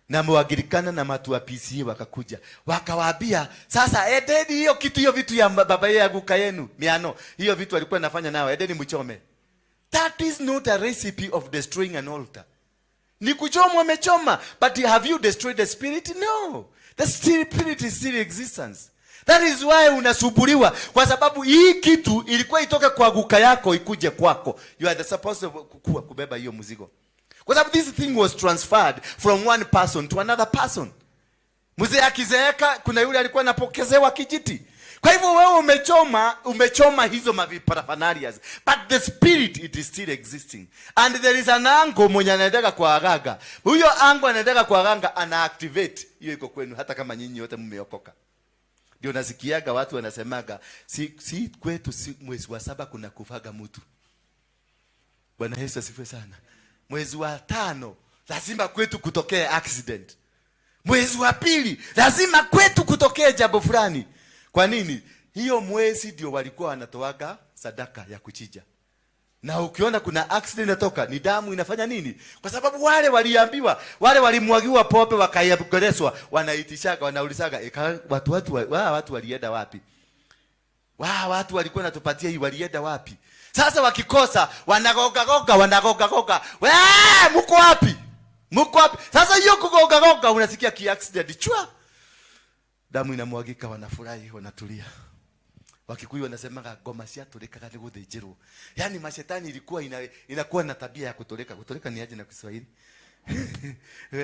na Mwagirikana na matu wa PCA wakakuja, wakawaambia sasa edeni hiyo kitu, hiyo vitu ya baba yangu kayenu miano, hiyo vitu walikuwa nafanya nao, edeni mchome. That is not a recipe of destroying an altar. Ni kuchoma umechoma, but have you destroyed the spirit? No. The spirit is still existence. That is why unasuburiwa, kwa sababu hii kitu ilikuwa itoke kwa guka yako ikuje kwako. You are supposed to kubeba hiyo mzigo. Kwa sababu this thing was transferred from one person to another person. Mzee akizeeka, kuna yule alikuwa anapokezewa kijiti. Kwa hivyo wewe umechoma hizo maviparaphanarias, but the spirit, it is still existing. And there is an angle mwenye anaendeka kwa aganga. Huyo angle anaendeka kwa aganga, ana activate hiyo iko kwenu, hata kama nyinyi wote mmeokoka. Ndio nasikiaga watu wanasemaga, si kwetu mwezi wa 7 kuna kufaga mtu. Bwana Yesu asifiwe sana. Mwezi wa 5 lazima kwetu kutokee accident. Mwezi wa 2 lazima kwetu kutokee jambo fulani. Kwa nini? Hiyo mwezi ndio walikuwa wanatoaga sadaka ya kuchinja. Na ukiona kuna accident inatoka, ni damu inafanya nini? Kwa sababu wale waliambiwa, wale walimwagiwa pombe wakayagoreswa, wanaitishaga, wanaulizaga watu walienda wapi? Watu walikuwa natupatia hii walienda wapi? Sasa wakikosa wanagoga. Mko wapi? Sasa hiyo kugoga unasikia kiaccident chua. Damu inamwagika, wanafurahi, wanatulia. Wakikuyu wanasema ngoma cia turika ni guthijirwo. Yaani mashetani ilikuwa inakuwa na tabia ya kutoleka. Kutoleka ni aje na Kiswahili?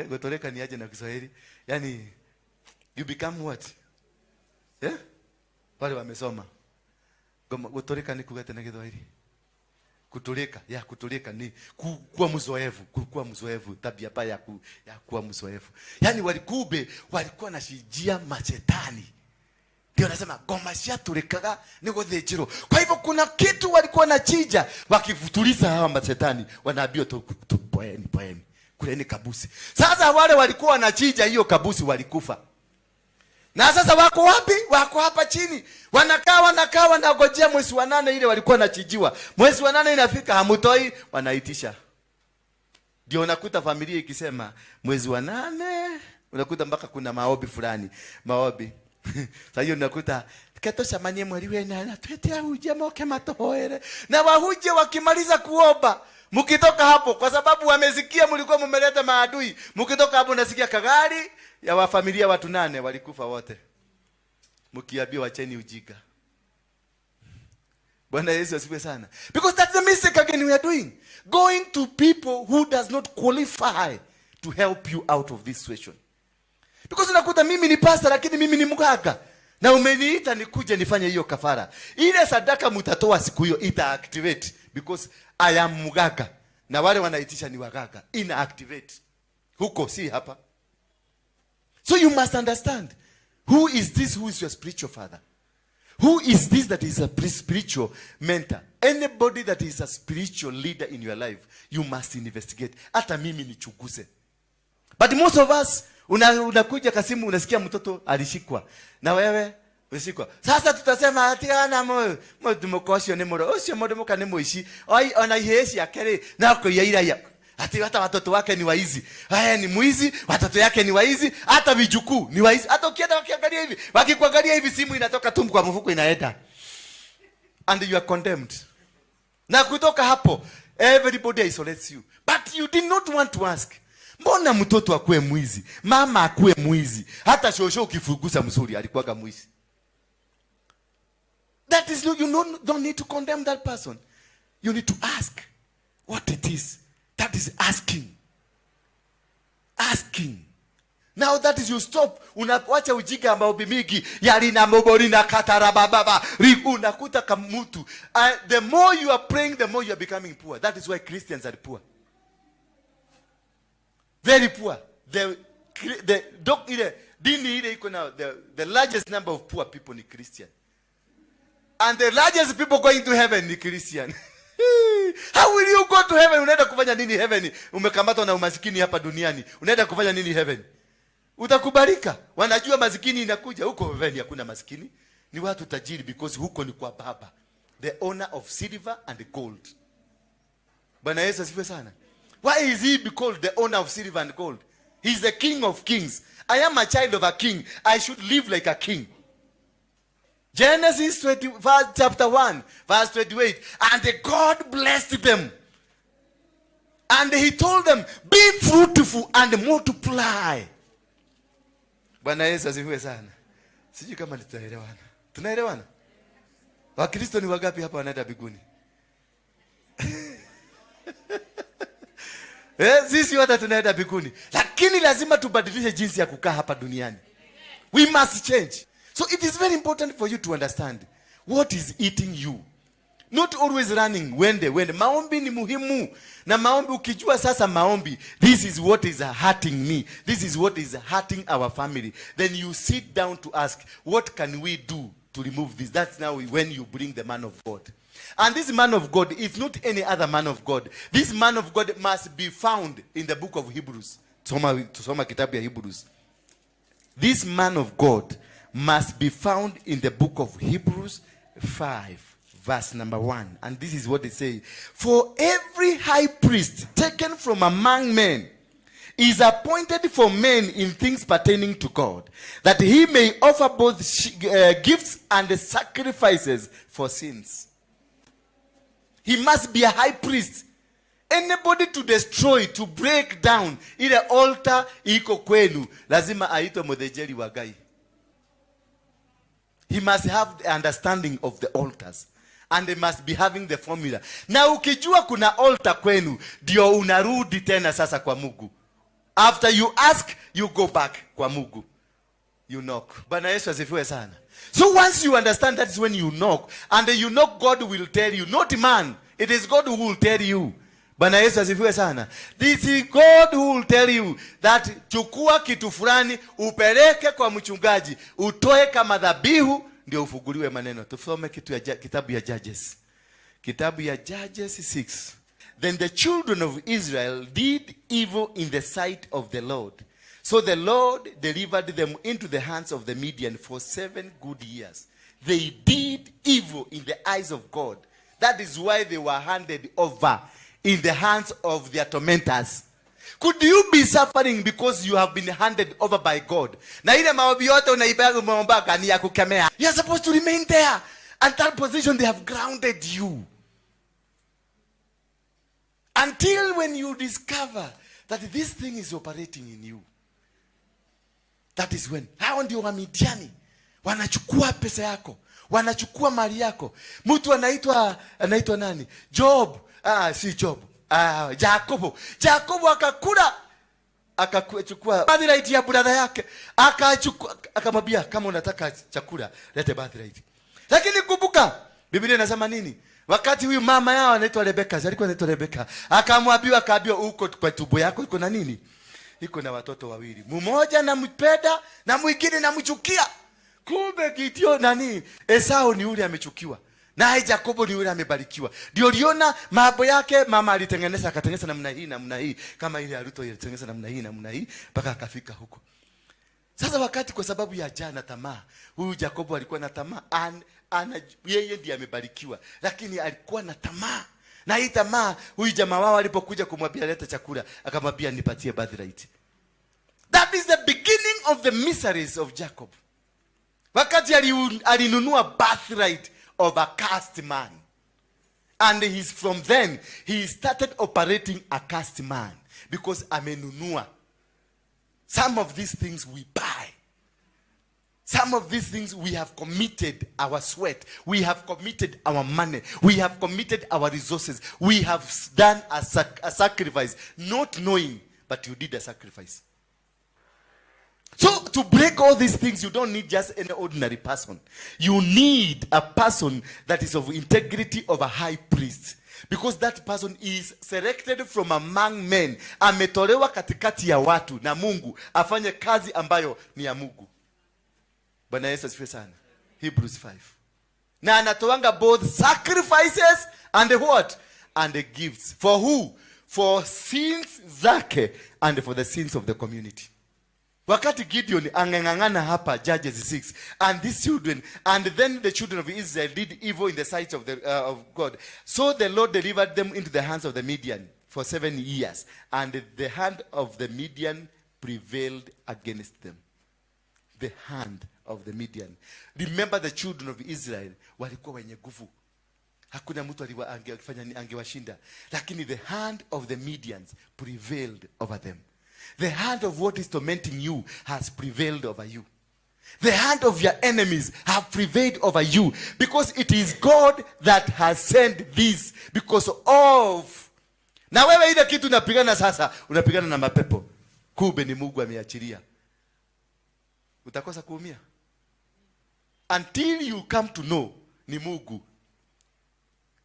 Kutoleka ni aje na Kiswahili? Yaani you become what? Wale wamesoma. Kutoleka ni kugata na Kiswahili. Kutoleka ni kuwa mzoefu, tabia baya ya kuwa mzoefu. Yaani walikuwa na shijia mashetani. Ndio nasema ngoma cia turikaga ni guthijirwo. Kwa hivyo kuna kitu walikuwa na chija wakifutuliza hawa mashetani, wanaambia poeni kuleni kabusi. Sasa wale walikuwa wanachija hiyo kabusi walikufa. Na sasa wako wapi? Wako hapa chini. Wanakaa wanagojea mwezi wa 8 ile walikuwa nachijiwa. Mwezi wa 8 inafika hamutoi, wanaitisha. Ndio unakuta familia ikisema mwezi wa 8, unakuta mpaka kuna maombi fulani. Maombi. Sasa hiyo unakuta keto shamanye mweri wena na twetea huje moke matohoere. Na wahuje wakimaliza kuomba. Mkitoka hapo kwa sababu wamesikia mlikuwa mmeleta maadui. Mkitoka hapo nasikia kagari ya wa familia watu 8 walikufa wote. Mkiambia wacheni ujinga. Bwana Yesu asifiwe sana. Because that's the mistake again we are doing. Going to people who does not qualify to help you out of this situation. Because unakuta mimi ni pastor lakini mimi ni mganga. Na umeniita nikuje nifanye hiyo kafara. Ile sadaka mtatoa siku hiyo ita activate because I am mganga. Na wale wanaitisha ni waganga. Ina activate. Huko si hapa. So you must understand, who is this who is your spiritual father? Who is this that is a spiritual mentor? Anybody that is a spiritual leader in your life, you must investigate. Hata mimi nichunguze. But most of us, unakuja kasimu unasikia mtoto alishikwa. Na wewe ulishikwa. Sasa tutasema ati ana moyo mokosio ni moro. Osio modo moka ni moishi. Oi ona ihesi akere na ko yaira. Ati hata watoto wake ni waizi. Haya ni mwizi, watoto yake ni waizi, hata vijukuu ni waizi. Hata ukienda wakiangalia hivi, wakikuangalia hivi simu inatoka tumbo kwa mfuko inaenda. And you are condemned. Na kutoka hapo, everybody isolates you. But you did not want to ask. Mbona mtoto akue mwizi? Mama akue mwizi. Hata shosho ukifugusa mzuri alikuwa mwizi. That is, you don't need to condemn that person. You need to ask what it is. That is asking. Asking. Now that is you stop. Unawacha ujinga ambao bimigi yali na mbori na katarababa. Unakuta kamutu. The more you are praying, the more you are becoming poor. That is why Christians are poor. Very poor. The largest number of poor people in Christian. And the largest people going to heaven in Christian. How will you go to heaven? Unaenda kufanya nini heaven? Umekamatwa na umasikini hapa duniani. Unaenda kufanya nini heaven? Utakubalika. Wanajua masikini inakuja. Huko heaven hakuna masikini. Ni watu tajiri because huko ni kwa Baba. The owner of silver and gold. Bwana Yesu asifiwe sana. Why is he called the owner of silver and gold? He is the king of kings. I am a child of a king. I should live like a king. Genesis chapter 1, verse 28. And God blessed them. And he told them, be fruitful and multiply. Bwana Yesu asifiwe sana. Sijui kama tutaelewana. Tunaelewana? Wakristo ni wangapi hapa wanaenda mbinguni? Sisi wote tunaenda mbinguni. Lakini lazima tubadilishe jinsi ya kukaa hapa duniani. We must change. So it is very important for you to understand what is eating you. Not always running wende. Maombi ni muhimu. Na maombi ukijua sasa maombi, this is what is hurting me. This is what is hurting our family. Then you sit down to ask, what can we do to remove this? That's now when you bring the man of God. And this man of God is not any other man of God. This man of God must be found in the book of Hebrews. Tusoma kitabu ya Hebrews. This man of God must be found in the book of Hebrews 5, verse number 1. And this is what it says. For every high priest taken from among men is appointed for men in things pertaining to God, that he may offer both gifts and sacrifices for sins. He must be a high priest. Anybody to destroy, to break down ile altar iko kwenu, lazima aitwe mudhejeli wa Gai. He must have the understanding of the altars. And they must be having the formula. Na ukijua kuna altar kwenu, ndio unarudi tena sasa kwa Mungu. After you ask, you go back kwa Mungu. You knock. Bwana Yesu asifiwe sana. So once you understand, that is when you knock. And you knock, God will tell you. Not man. It is God who will tell you. Bwana Yesu asifiwe sana. This is God who will tell you that chukua kitu fulani, upeleke kwa mchungaji, utoe kama dhabihu, ndio ufunguliwe maneno. Tusome kitabu ya Judges. Kitabu ya Judges 6. Then the children of Israel did evil in the sight of the Lord. So the Lord delivered them into the hands of the Midian for 7 good years. They did evil in the eyes of God. That is why they were handed over in the hands of their tormentors. Could you be suffering because you have been handed over by God? Na ile maombi yote unaibaga umeomba ni ya kukemea. You are supposed to remain there. At that position they have grounded you. Until when you discover that this thing is operating in you. That is when. Hao ndio Wamidiani. Wanachukua pesa yako. Wanachukua mali yako. Mtu anaitwa nani? Job. Si Job. Jacobo akachukua birthright ya brother yake. Akamwambia kama unataka chakula, lete birthright. Lakini kumbuka, Biblia inasema nini? Wakati huyu mama yao anaitwa Rebeka, alikuwa anaitwa Rebeka, akaambiwa uko kwa tumbo yako iko na nini? Iko na watoto wawili. Mmoja nampenda na mwingine namchukia. Kumbe kitio nani? Esau ni yule amechukiwa. Na Jacobo ni yule amebarikiwa. Ndio liona mambo yake mama alitengeneza, akatengeneza namna hii kama ile Ruto alitengeneza namna hii mpaka akafika huko. Sasa wakati kwa sababu ya jana tamaa, huyu Jacobo alikuwa na tamaa, yeye ndiye amebarikiwa, lakini alikuwa na tamaa. Na hii tamaa, huyu jamaa wao alipokuja kumwambia leta chakula, akamwambia nipatie birthright. That is the beginning of the miseries of Jacob. Wakati alinunua birthright of a cursed man. And from then, he started operating a cursed man. Because amenunua. Some of these things we buy. Some of these things we have committed our sweat. We have committed our money. We have committed our resources. We have done a sacrifice. Not knowing, but you did a sacrifice. So to break all these things, you don't need just any ordinary person. You need a person that is of integrity of a high priest. Because that person is selected from among men. Ametolewa katikati ya watu na Mungu afanye kazi ambayo ni ya Mungu. Bwana Yesu asifiwe sana. Hebrews 5. Na anatoanga both sacrifices and what? And the gifts. For who? For sins zake and for the sins of the community. Wakati Gideon angangangana hapa Judges 6, and these children, and then the children of Israel did evil in the sight of God. So the Lord delivered them into the hands of the Midian for 7 years, and the hand of the Midian prevailed against them. The hand of the Midian. Remember, the children of Israel walikuwa wenye nguvu. Hakuna mtu angewashinda. Lakini the hand of the Midians prevailed over them. The hand of what is tormenting you has prevailed over you. The hand of your enemies have prevailed over you. Because it is God that has sent this. Because of. Na wewe ile kitu unapigana sasa, unapigana na mapepo. Kumbe ni Mungu ameachilia. Utakosa kuumia. Until you come to know ni Mungu,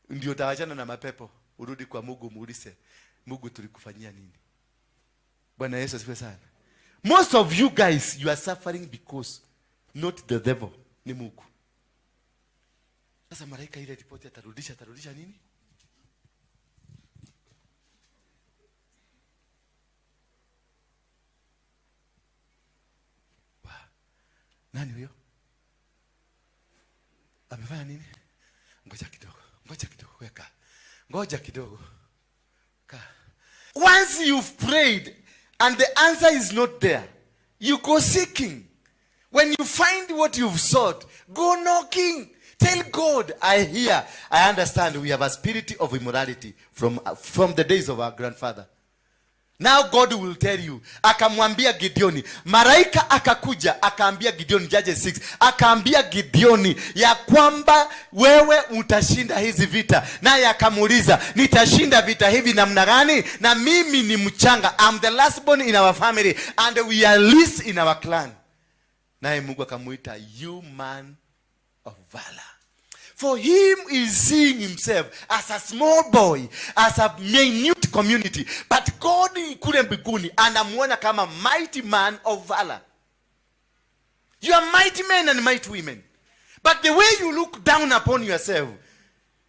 ndio utawachana na mapepo. Urudi kwa Mungu muulize, Mungu tulikufanyia nini? Bwana Yesu asifiwe sana. Most of you guys, you are suffering because not the devil, ni Mungu. Sasa malaika ile ripoti atarudisha nini? Nani huyo? Amefanya nini? Ngoja kidogo, weka. Ngoja kidogo. Once you've prayed and the answer is not there, you go seeking. When you find what you've sought, go knocking. Tell God, I hear, I understand we have a spirit of immorality from the days of our grandfather. Now God will tell you. Akamwambia Gideoni, maraika akakuja akaambia Gideoni, Judges 6, akaambia Gideoni ya kwamba wewe utashinda hizi vita. Naye akamuuliza, nitashinda vita hivi namna gani? Na mimi ni mchanga. I'm the last born in our family and we are least in our clan. Naye Mungu akamuita, you man of valor. For him is seeing himself as a small boy, as a minute community. But God kule mbinguni anamuona kama mighty man of valor. You are mighty men and mighty women. But the way you look down upon yourself,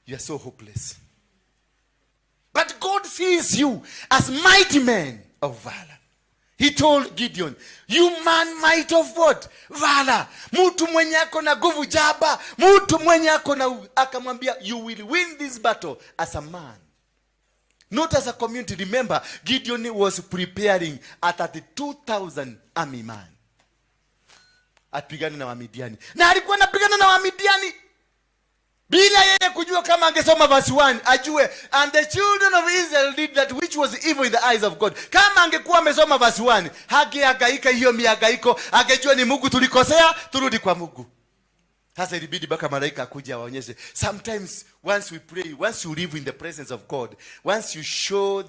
you are so hopeless. But God sees you as mighty men of valor. He told Gideon, you man might of what? Valor. Mtu mwenye ako na nguvu jaba. Mtu mwenye ako na, akamwambia, you will win this battle as a man. Not as a community. Remember, Gideon was preparing a 32,000 army man. Atupigane na Wamidiani. Na alikuwa anapigana na Wamidiani bila yeye kujua kama angesoma verse 1 ajue, and the children of Israel did that which was evil in the eyes of God. Kama angekuwa amesoma verse 1, hangehangaika hiyo mihangaiko, angejua ni Mungu tulikosea, turudi kwa Mungu. Sasa ilibidi baka malaika akuja waonyeshe. Sometimes once we pray, once you live in the presence of God, once you show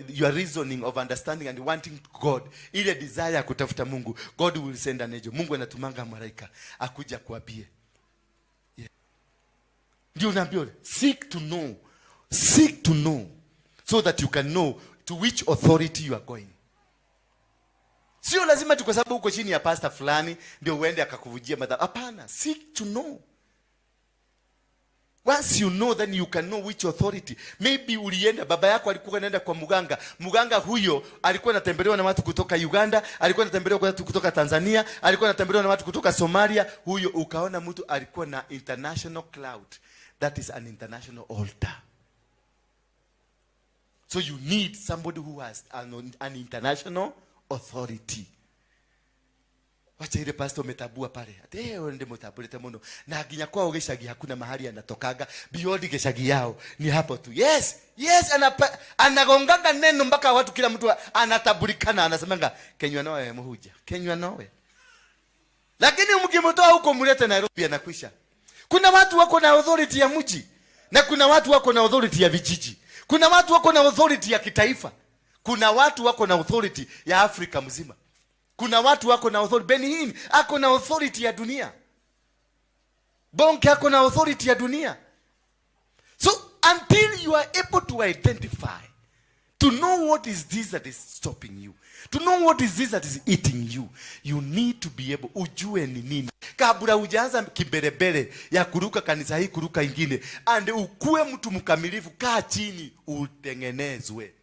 your reasoning of understanding and wanting God, ile desire ya kutafuta Mungu, God will send an angel. Mungu anatumanga malaika akuja kuambie. Ndio naambiwa, seek to know so that you can know to which authority you are going. Sio lazima tu kwa sababu uko chini ya pastor fulani ndio uende akakuvujia madhabahu. Hapana, seek to know. Once you know, then you can know which authority. Maybe ulienda, baba yako alikuwa anaenda kwa muganga. Muganga huyo alikuwa anatembelewa na watu kutoka Uganda, alikuwa anatembelewa na watu kutoka Tanzania, alikuwa anatembelewa na watu kutoka Somalia. Huyo ukaona mtu alikuwa na international cloud. That is an international altar. So you need somebody who has an international authority. Wacha ile pastor metabua pale. Ate onde motabulete muno. Na ginya kwa ogeshagi hakuna mahali anatokaga. Beyond geshagi yao ni hapo tu. Yes, anagongaga neno mpaka watu kila mtu anatabulikana, anasemanga kenywa nawe muhuja. Kenywa nawe. Lakini mkimtoa huko mlete Nairobi anakwisha. Kuna watu wako na authority ya mji, na kuna watu wako na authority ya vijiji. Kuna watu wako na authority ya kitaifa. Kuna watu wako na authority ya Afrika mzima. Kuna watu wako na authority. Benin ako na authority ya dunia. Bonke ako na authority ya dunia. So until you are able to identify, to know what is this that is stopping you, to know what is this that is eating you, you need to be able, ujue ni nini. Kabla hujaanza kiberebere ya kuruka kanisa hii kuruka ingine, and ukue mtu mkamilifu, kaa chini utengenezwe.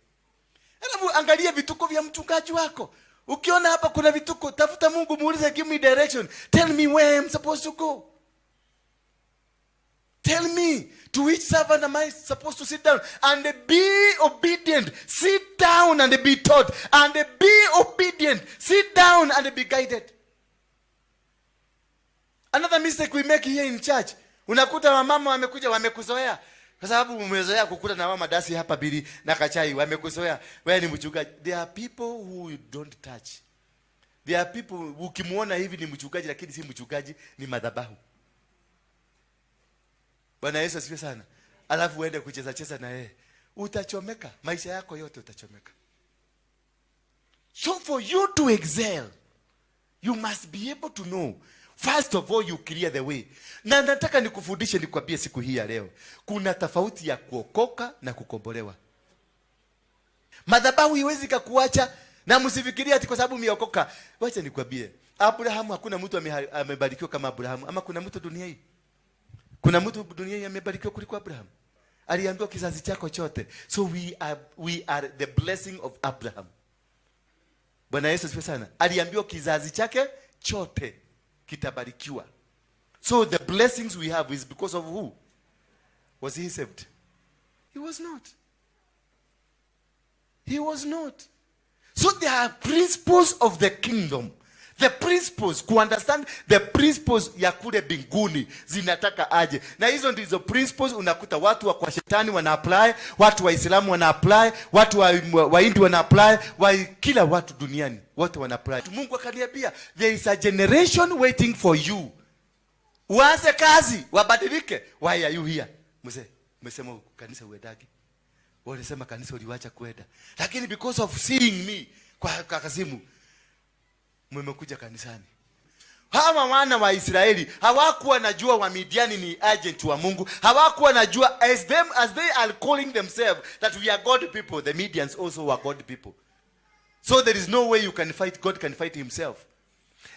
Alafu angalia vituko vya mchungaji wako. Ukiona hapa kuna vituko, tafuta Mungu, muulize, give me direction. Tell me where I'm supposed to go. Tell me, to which servant am I supposed to sit down? And be obedient. Sit down and be taught. And be obedient. Sit down and be guided. Another mistake we make here in church. Unakuta wamama wamekuja wamekuzoea. Kwa sababu umezoea kukula na mama dasi hapa bili na kachai, wamekuzoea wewe ni mchungaji. There are people who you don't touch. There are people ukimuona hivi ni mchungaji lakini si mchungaji, ni madhabahu. Bwana Yesu asifiwe sana. Alafu uende kucheza na yeye, utachomeka, maisha yako yote utachomeka. So for you to excel, you must be able to know. First of all, you clear the way. Na nataka nikufundishe, nikwambie siku hii ya leo, kuna tofauti ya kuokoka na kukombolewa. Madhabahu iwezi kukuacha, na msifikirie ati kwa sababu umeokoka. Wacha nikwambie, Abraham, hakuna mtu amebarikiwa kama Abraham. Ama kuna mtu dunia hii? Kuna mtu dunia hii amebarikiwa kuliko Abraham? Aliambiwa kizazi chako chote. So we are the blessing of Abraham. Bwana Yesu asifiwe sana. Aliambiwa kizazi chake chote kitabarikiwa. So the blessings we have is because of who? Was he saved? He was not. He was not. So So there are principles of the kingdom. The principles, ku understand the principles ya kule binguni zinataka aje. Na hizo ndizo principles unakuta watu wa kwa shetani wana apply, watu wa Islamu wana apply, watu wa Hindi wana apply, kila watu duniani wote wana apply. Mungu akaniambia there is a generation waiting for you. Uanze kazi, wabadilike. Why are you here? Mzee, umesema kanisa uendagi. Walisema kanisa uliwacha kwenda. Lakini because of seeing me kwa kakazimu mmekuja kanisani. Hawa wana wa Israeli hawakuwa najua wa Midiani ni agent wa Mungu. Hawakuwa najua as they are calling themselves that we are God people, the Midians also were God people. So there is no way you can fight, God can fight himself.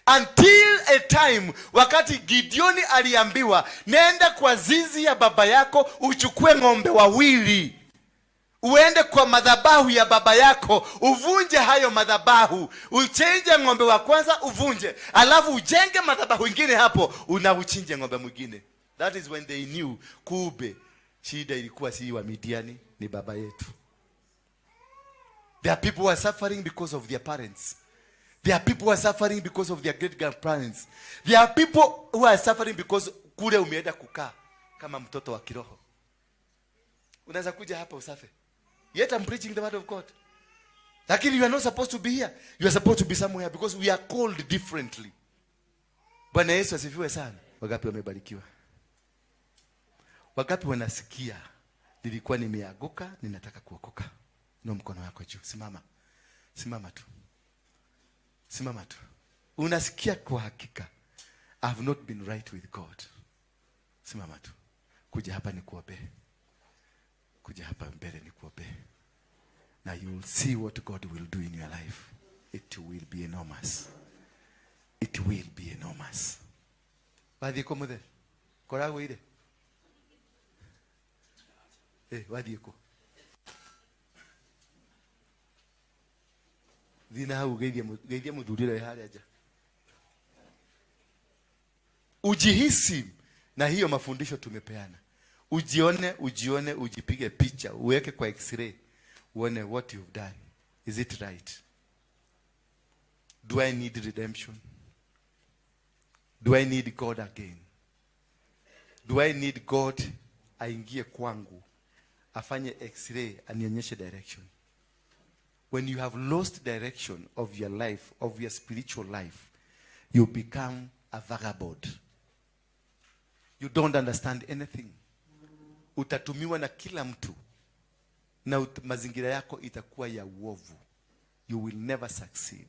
Until a time wakati Gideoni aliambiwa nenda kwa zizi ya baba yako uchukue ng'ombe wawili. Uende kwa madhabahu ya baba yako, uvunje hayo madhabahu, uchenje ng'ombe wa kwanza uvunje, alafu ujenge madhabahu ingine hapo, unauchinje ng'ombe mwingine. That is when they knew kube shida ilikuwa si wa Midiani, ni baba yetu. There are people who are suffering because of their parents. There are people who are suffering because of their great grandparents. There are people who are suffering because kule umeenda kukaa kama mtoto wa kiroho. Unaweza kuja hapa usafe. Yet I'm preaching the word of God. Lakini you are not supposed to be here. You are supposed to be somewhere because we are called differently. Bwana Yesu asifiwe sana. Wangapi wamebarikiwa? Wangapi wanasikia nilikuwa nimeanguka, ninataka kuokoka? Na mkono wako juu. Simama. Simama tu. Simama tu. Unasikia kwa hakika I have not been right with God. Simama tu. Kuja hapa nikuombee. Kuja hapa mbele nikuombee. Now you will see what God will do in your life. It will be enormous. It will be enormous. Wadi ko mothe. Korago ire. Wadi ko. Dina hau geidia mudurira hali aja. Ujihisi na hiyo mafundisho tumepeana. Ujione, ujipige picha, uweke kwa x-ray, uone what you've done. Is it right? Do I need redemption? Do I need God again? Do I need God aingie kwangu, afanye x-ray, anionyeshe direction? When you have lost direction of your life, of your spiritual life, you become a vagabond. You don't understand anything. Utatumiwa na kila mtu. Na mazingira yako itakuwa ya uovu. You will never succeed.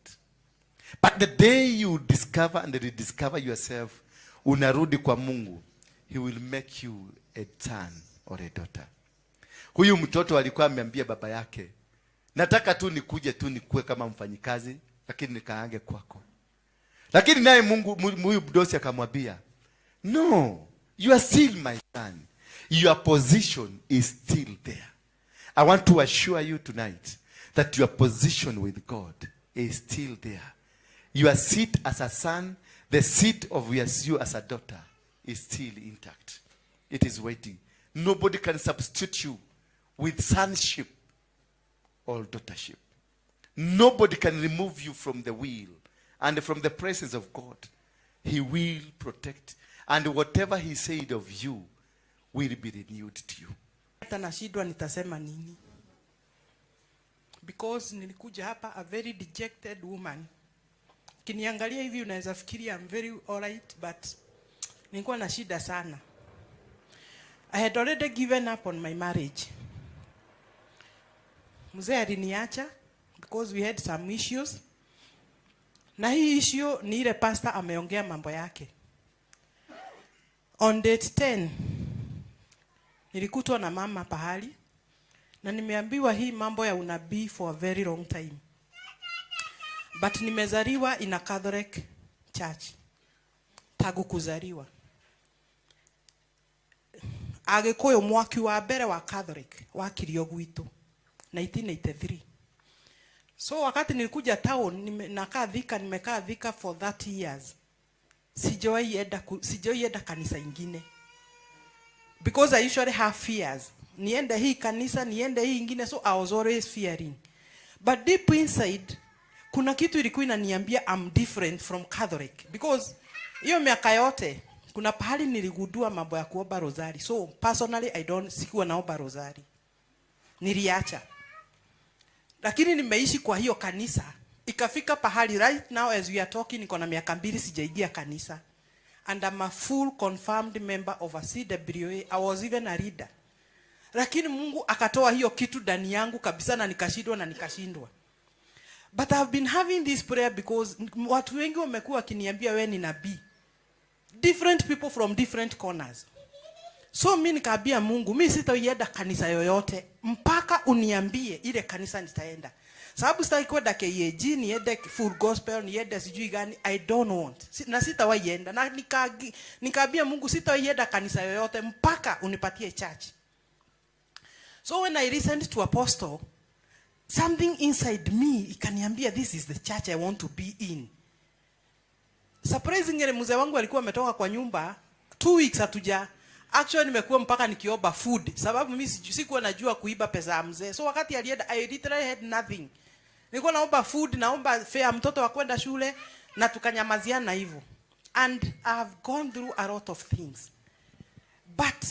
But the day you discover and rediscover yourself, unarudi kwa Mungu, he will make you a son or a daughter. Huyu mtoto alikuwa ameambia baba yake, nataka tu nikuje tu nikue kama mfanyikazi, lakini nikaange kwako. Lakini naye Mungu, huyu mdosi akamwambia, no, you are still my son. Your position is still there. I want to assure you tonight that your position with God is still there. Your seat as a son, the seat of you as a daughter is still intact. It is waiting. Nobody can substitute you with sonship or daughtership. Nobody can remove you from the will and from the presence of God. He will protect, and whatever he said of you will be renewed to you. Hata nashindwa nitasema nini. Because nilikuja hapa a very dejected woman. Kiniangalia hivi unaweza fikiria I'm very alright, but nilikuwa na shida sana. I had already given up on my marriage. Mzee aliniacha because we had some issues. Na hii issue ni ile pastor ameongea mambo yake. On date 10 nilikutwa na mama pahali na nimeambiwa hii mambo ya unabii for a very long time. But nimezaliwa in a Catholic church. Tagu kuzaliwa. Agikuyu mwaki wa mbere wa Catholic wakirio gwitu 1983. So wakati nilikuja town nimekaa Thika for 30 years. Sijawahi enda kanisa ingine. Because I usually have fears. Niende hii kanisa, niende hii ingine, so I was always fearing. But deep inside, kuna kitu ilikuwa inaniambia I'm different from Catholic, because hiyo miaka yote kuna pahali niligundua mambo ya kuomba rosari. So personally sikuwa naomba rosari, niliacha. Lakini nimeishi kwa hiyo kanisa, ikafika pahali right now as we are talking niko na miaka 2 sijaingia kanisa, and I'm a full confirmed member of a CWA. I was even a leader. Lakini Mungu akatoa hiyo kitu ndani yangu kabisa, na nikashindwa. But I've been having this prayer because watu wengi wamekuwa wakiniambia wewe ni nabii. Different people from different corners. So mimi nikaambia Mungu, mimi sitaenda kanisa yoyote mpaka uniambie ile kanisa nitaenda. Sababu sitaki kwenda KAG, niende full gospel, niende sijui gani, I don't want. Na sitawaienda. Na nikaambia Mungu sitawaienda kanisa yoyote mpaka unipatie church. So when I listened to Apostle, something inside me ikaniambia this is the church I want to be in. Surprisingly mzee wangu alikuwa ametoka kwa nyumba 2 weeks hatuja. Actually nimekuwa mpaka nikiomba food sababu mimi sikuwa najua kuiba pesa ya mzee. So wakati alienda I literally had nothing. Nilikuwa naomba food, naomba fare mtoto wa kwenda shule, na tukanyamaziana hivyo. And I've gone through a lot of things. But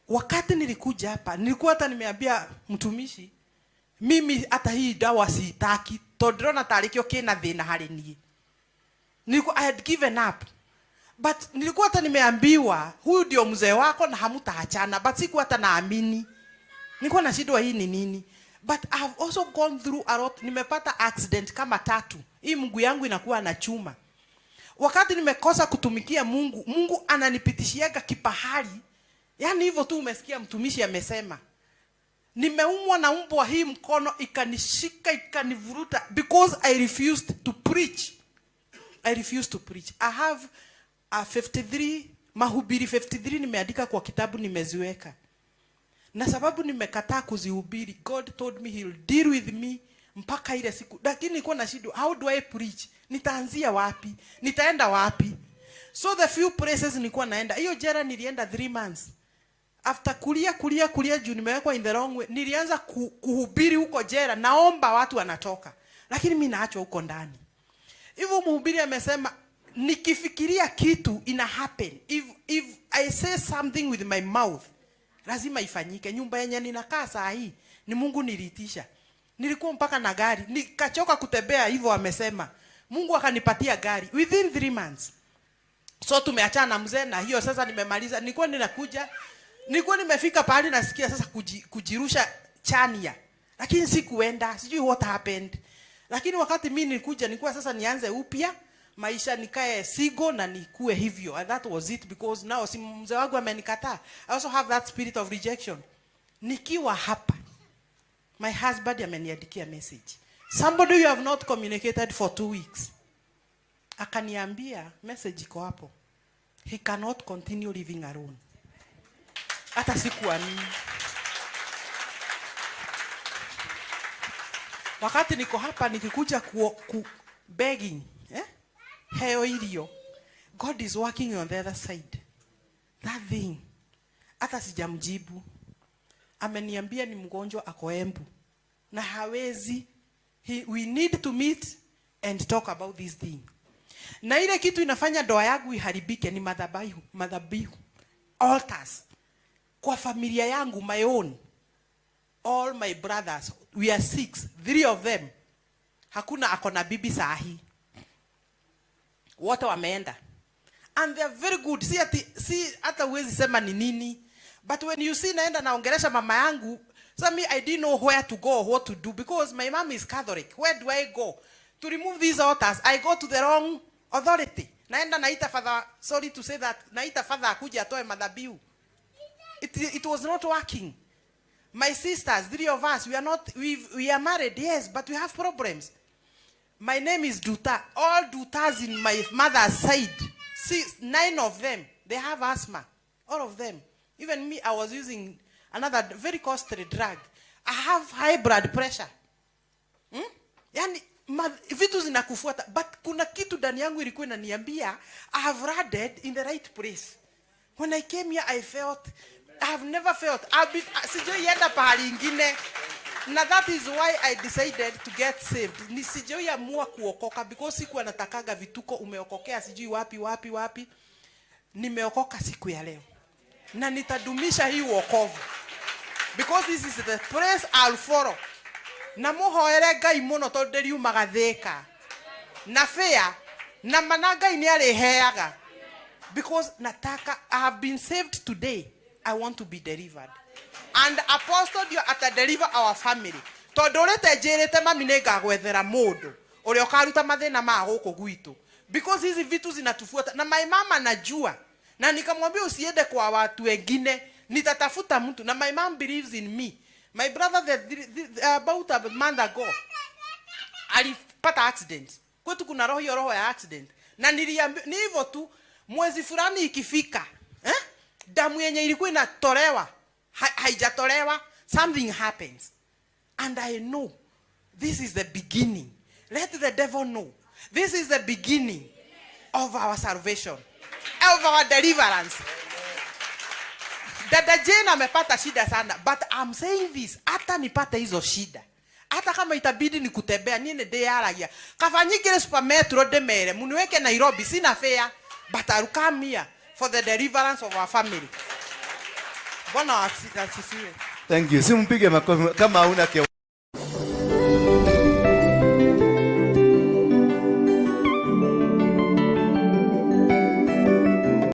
wakati nilikuja hapa nilikuwa hata nimeambia mtumishi mimi hata hii dawa sitaki, tondrona tarikio kina thina hari nie. I had given up. But nilikuwa hata nimeambiwa huyu ndio mzee wako na hamtaachana, but sikuwa hata naamini. Nilikuwa na shida hii ni nini? But I've also gone through a lot. Nimepata accident kama 3. Hii mguu yangu inakuwa na chuma. Wakati nimekosa kutumikia Mungu, Mungu ananipitishiaga kipahali. Yaani hivyo tu umesikia mtumishi amesema. Nimeumwa na mbwa hii mkono ikanishika ikanivuruta because I refused to preach. I have a 53 mahubiri 53 nimeandika kwa kitabu nimeziweka. Na sababu nimekataa kuzihubiri, God told me he'll deal with me mpaka ile siku. Lakini nilikuwa na shida, how do I preach? Nitaanzia wapi? Nitaenda wapi? So the few places nilikuwa naenda, hiyo jera nilienda 3 months. After kulia juu nimewekwa in the wrong way, nilianza kuhubiri huko jera, naomba watu wanatoka. Lakini mimi naachwa huko ndani. Hivyo mhubiri amesema nikifikiria kitu ina happen. If I say something with my mouth, lazima ifanyike. Nyumba yenye ninakaa saa hii ni Mungu niliitisha. Nilikuwa mpaka na gari, nikachoka kutembea hivyo amesema. Mungu akanipatia gari within 3 months. So tumeachana na mzee, na hiyo sasa nimemaliza. Nilikuwa nimefika pahali nasikia sasa kujirusha chania. Lakini sikuenda, sijui what happened. Lakini wakati mimi nilikuwa sasa nianze upya, maisha nikae sigo na nikue hivyo. And that was it, because now si mzee wangu amenikataa. I also have that spirit of rejection. Nikiwa hapa, my husband ameniandikia message. Somebody you have not communicated for 2 weeks. Akaniambia message iko hapo. He cannot continue living alone. Hata sikuamini. Wakati niko hapa nikikuja begging, heo ilio, God is working on the other side. That thing, hata sijamjibu. Ameniambia ni mgonjwa ako Embu na hawezi. We need to meet and talk about this thing. Na ile kitu inafanya ndoa yangu iharibike ni madhabihu, altars. Kwa familia yangu, my own, all my brothers, we are 6, 3 of them, hakuna ako na bibi sahi. Wote wameenda. And they are very good. Si hata uwezi sema ni nini. But when you see naenda naongelesha mama yangu, so me, I didn't know where to go, what to do, because my mom is Catholic. Where do I go? To remove these altars, I go to the wrong authority. Naenda naita father, sorry to say that, naita father akuja atoe madhabihu. It was not working. My sisters, 3 of us, we are married, yes, but we have problems. My name is Duta. All Dutas in my mother's side, 9 of them, they have asthma. All of them. Even me, I was using another very costly drug. I have high blood pressure. Yani, vitu zinakufuata. But kuna kitu ndani yangu ilikuwa inaniambia, I have landed in the right place. When I came here, I have never felt. Sijoienda pahali ingine. Na that is why I decided to get saved. Nisijaamua kuokoka because siku natakaga vituko umeokokea sijui wapi. Nimeokoka siku ya leo. Na nitadumisha hii wokovu. Because this is the place I'll follow. Na muhoere Ngai muno tondu riumaga thika. Na fair na managa ini aliheaga. Because nataka I have been saved today. I want to be delivered. And apostle you at deliver our family. Tondu rete jerete mami ngagwethera mundu uria ukaruta mathina ma guku gwitu. Because hizi vitu zinatufuata na my mama najua. Na nikamwambia usiende kwa watu wengine, nitatafuta mtu. Na my mom believes in me. My brother about a month ago alipata accident. Kwetu kuna roho ya accident. Na niliambia ni hivyo tu mwezi fulani ikifika, damu yenye ilikuwa inatolewa haijatolewa, something happens. And I know this is the beginning. Let the devil know. This is the beginning of our salvation. Of our deliverance. Dada Jane amepata shida sana, but I'm saying this, hata nipate hizo shida. Hata kama itabidi nikutembea nini deyaragia. Kafanyikire super metro de mere, muniweke Nairobi sina fare, but I'll come here for the deliverance of our family. Bwana asifiwe. Thank you. Simpige makofi kama hauna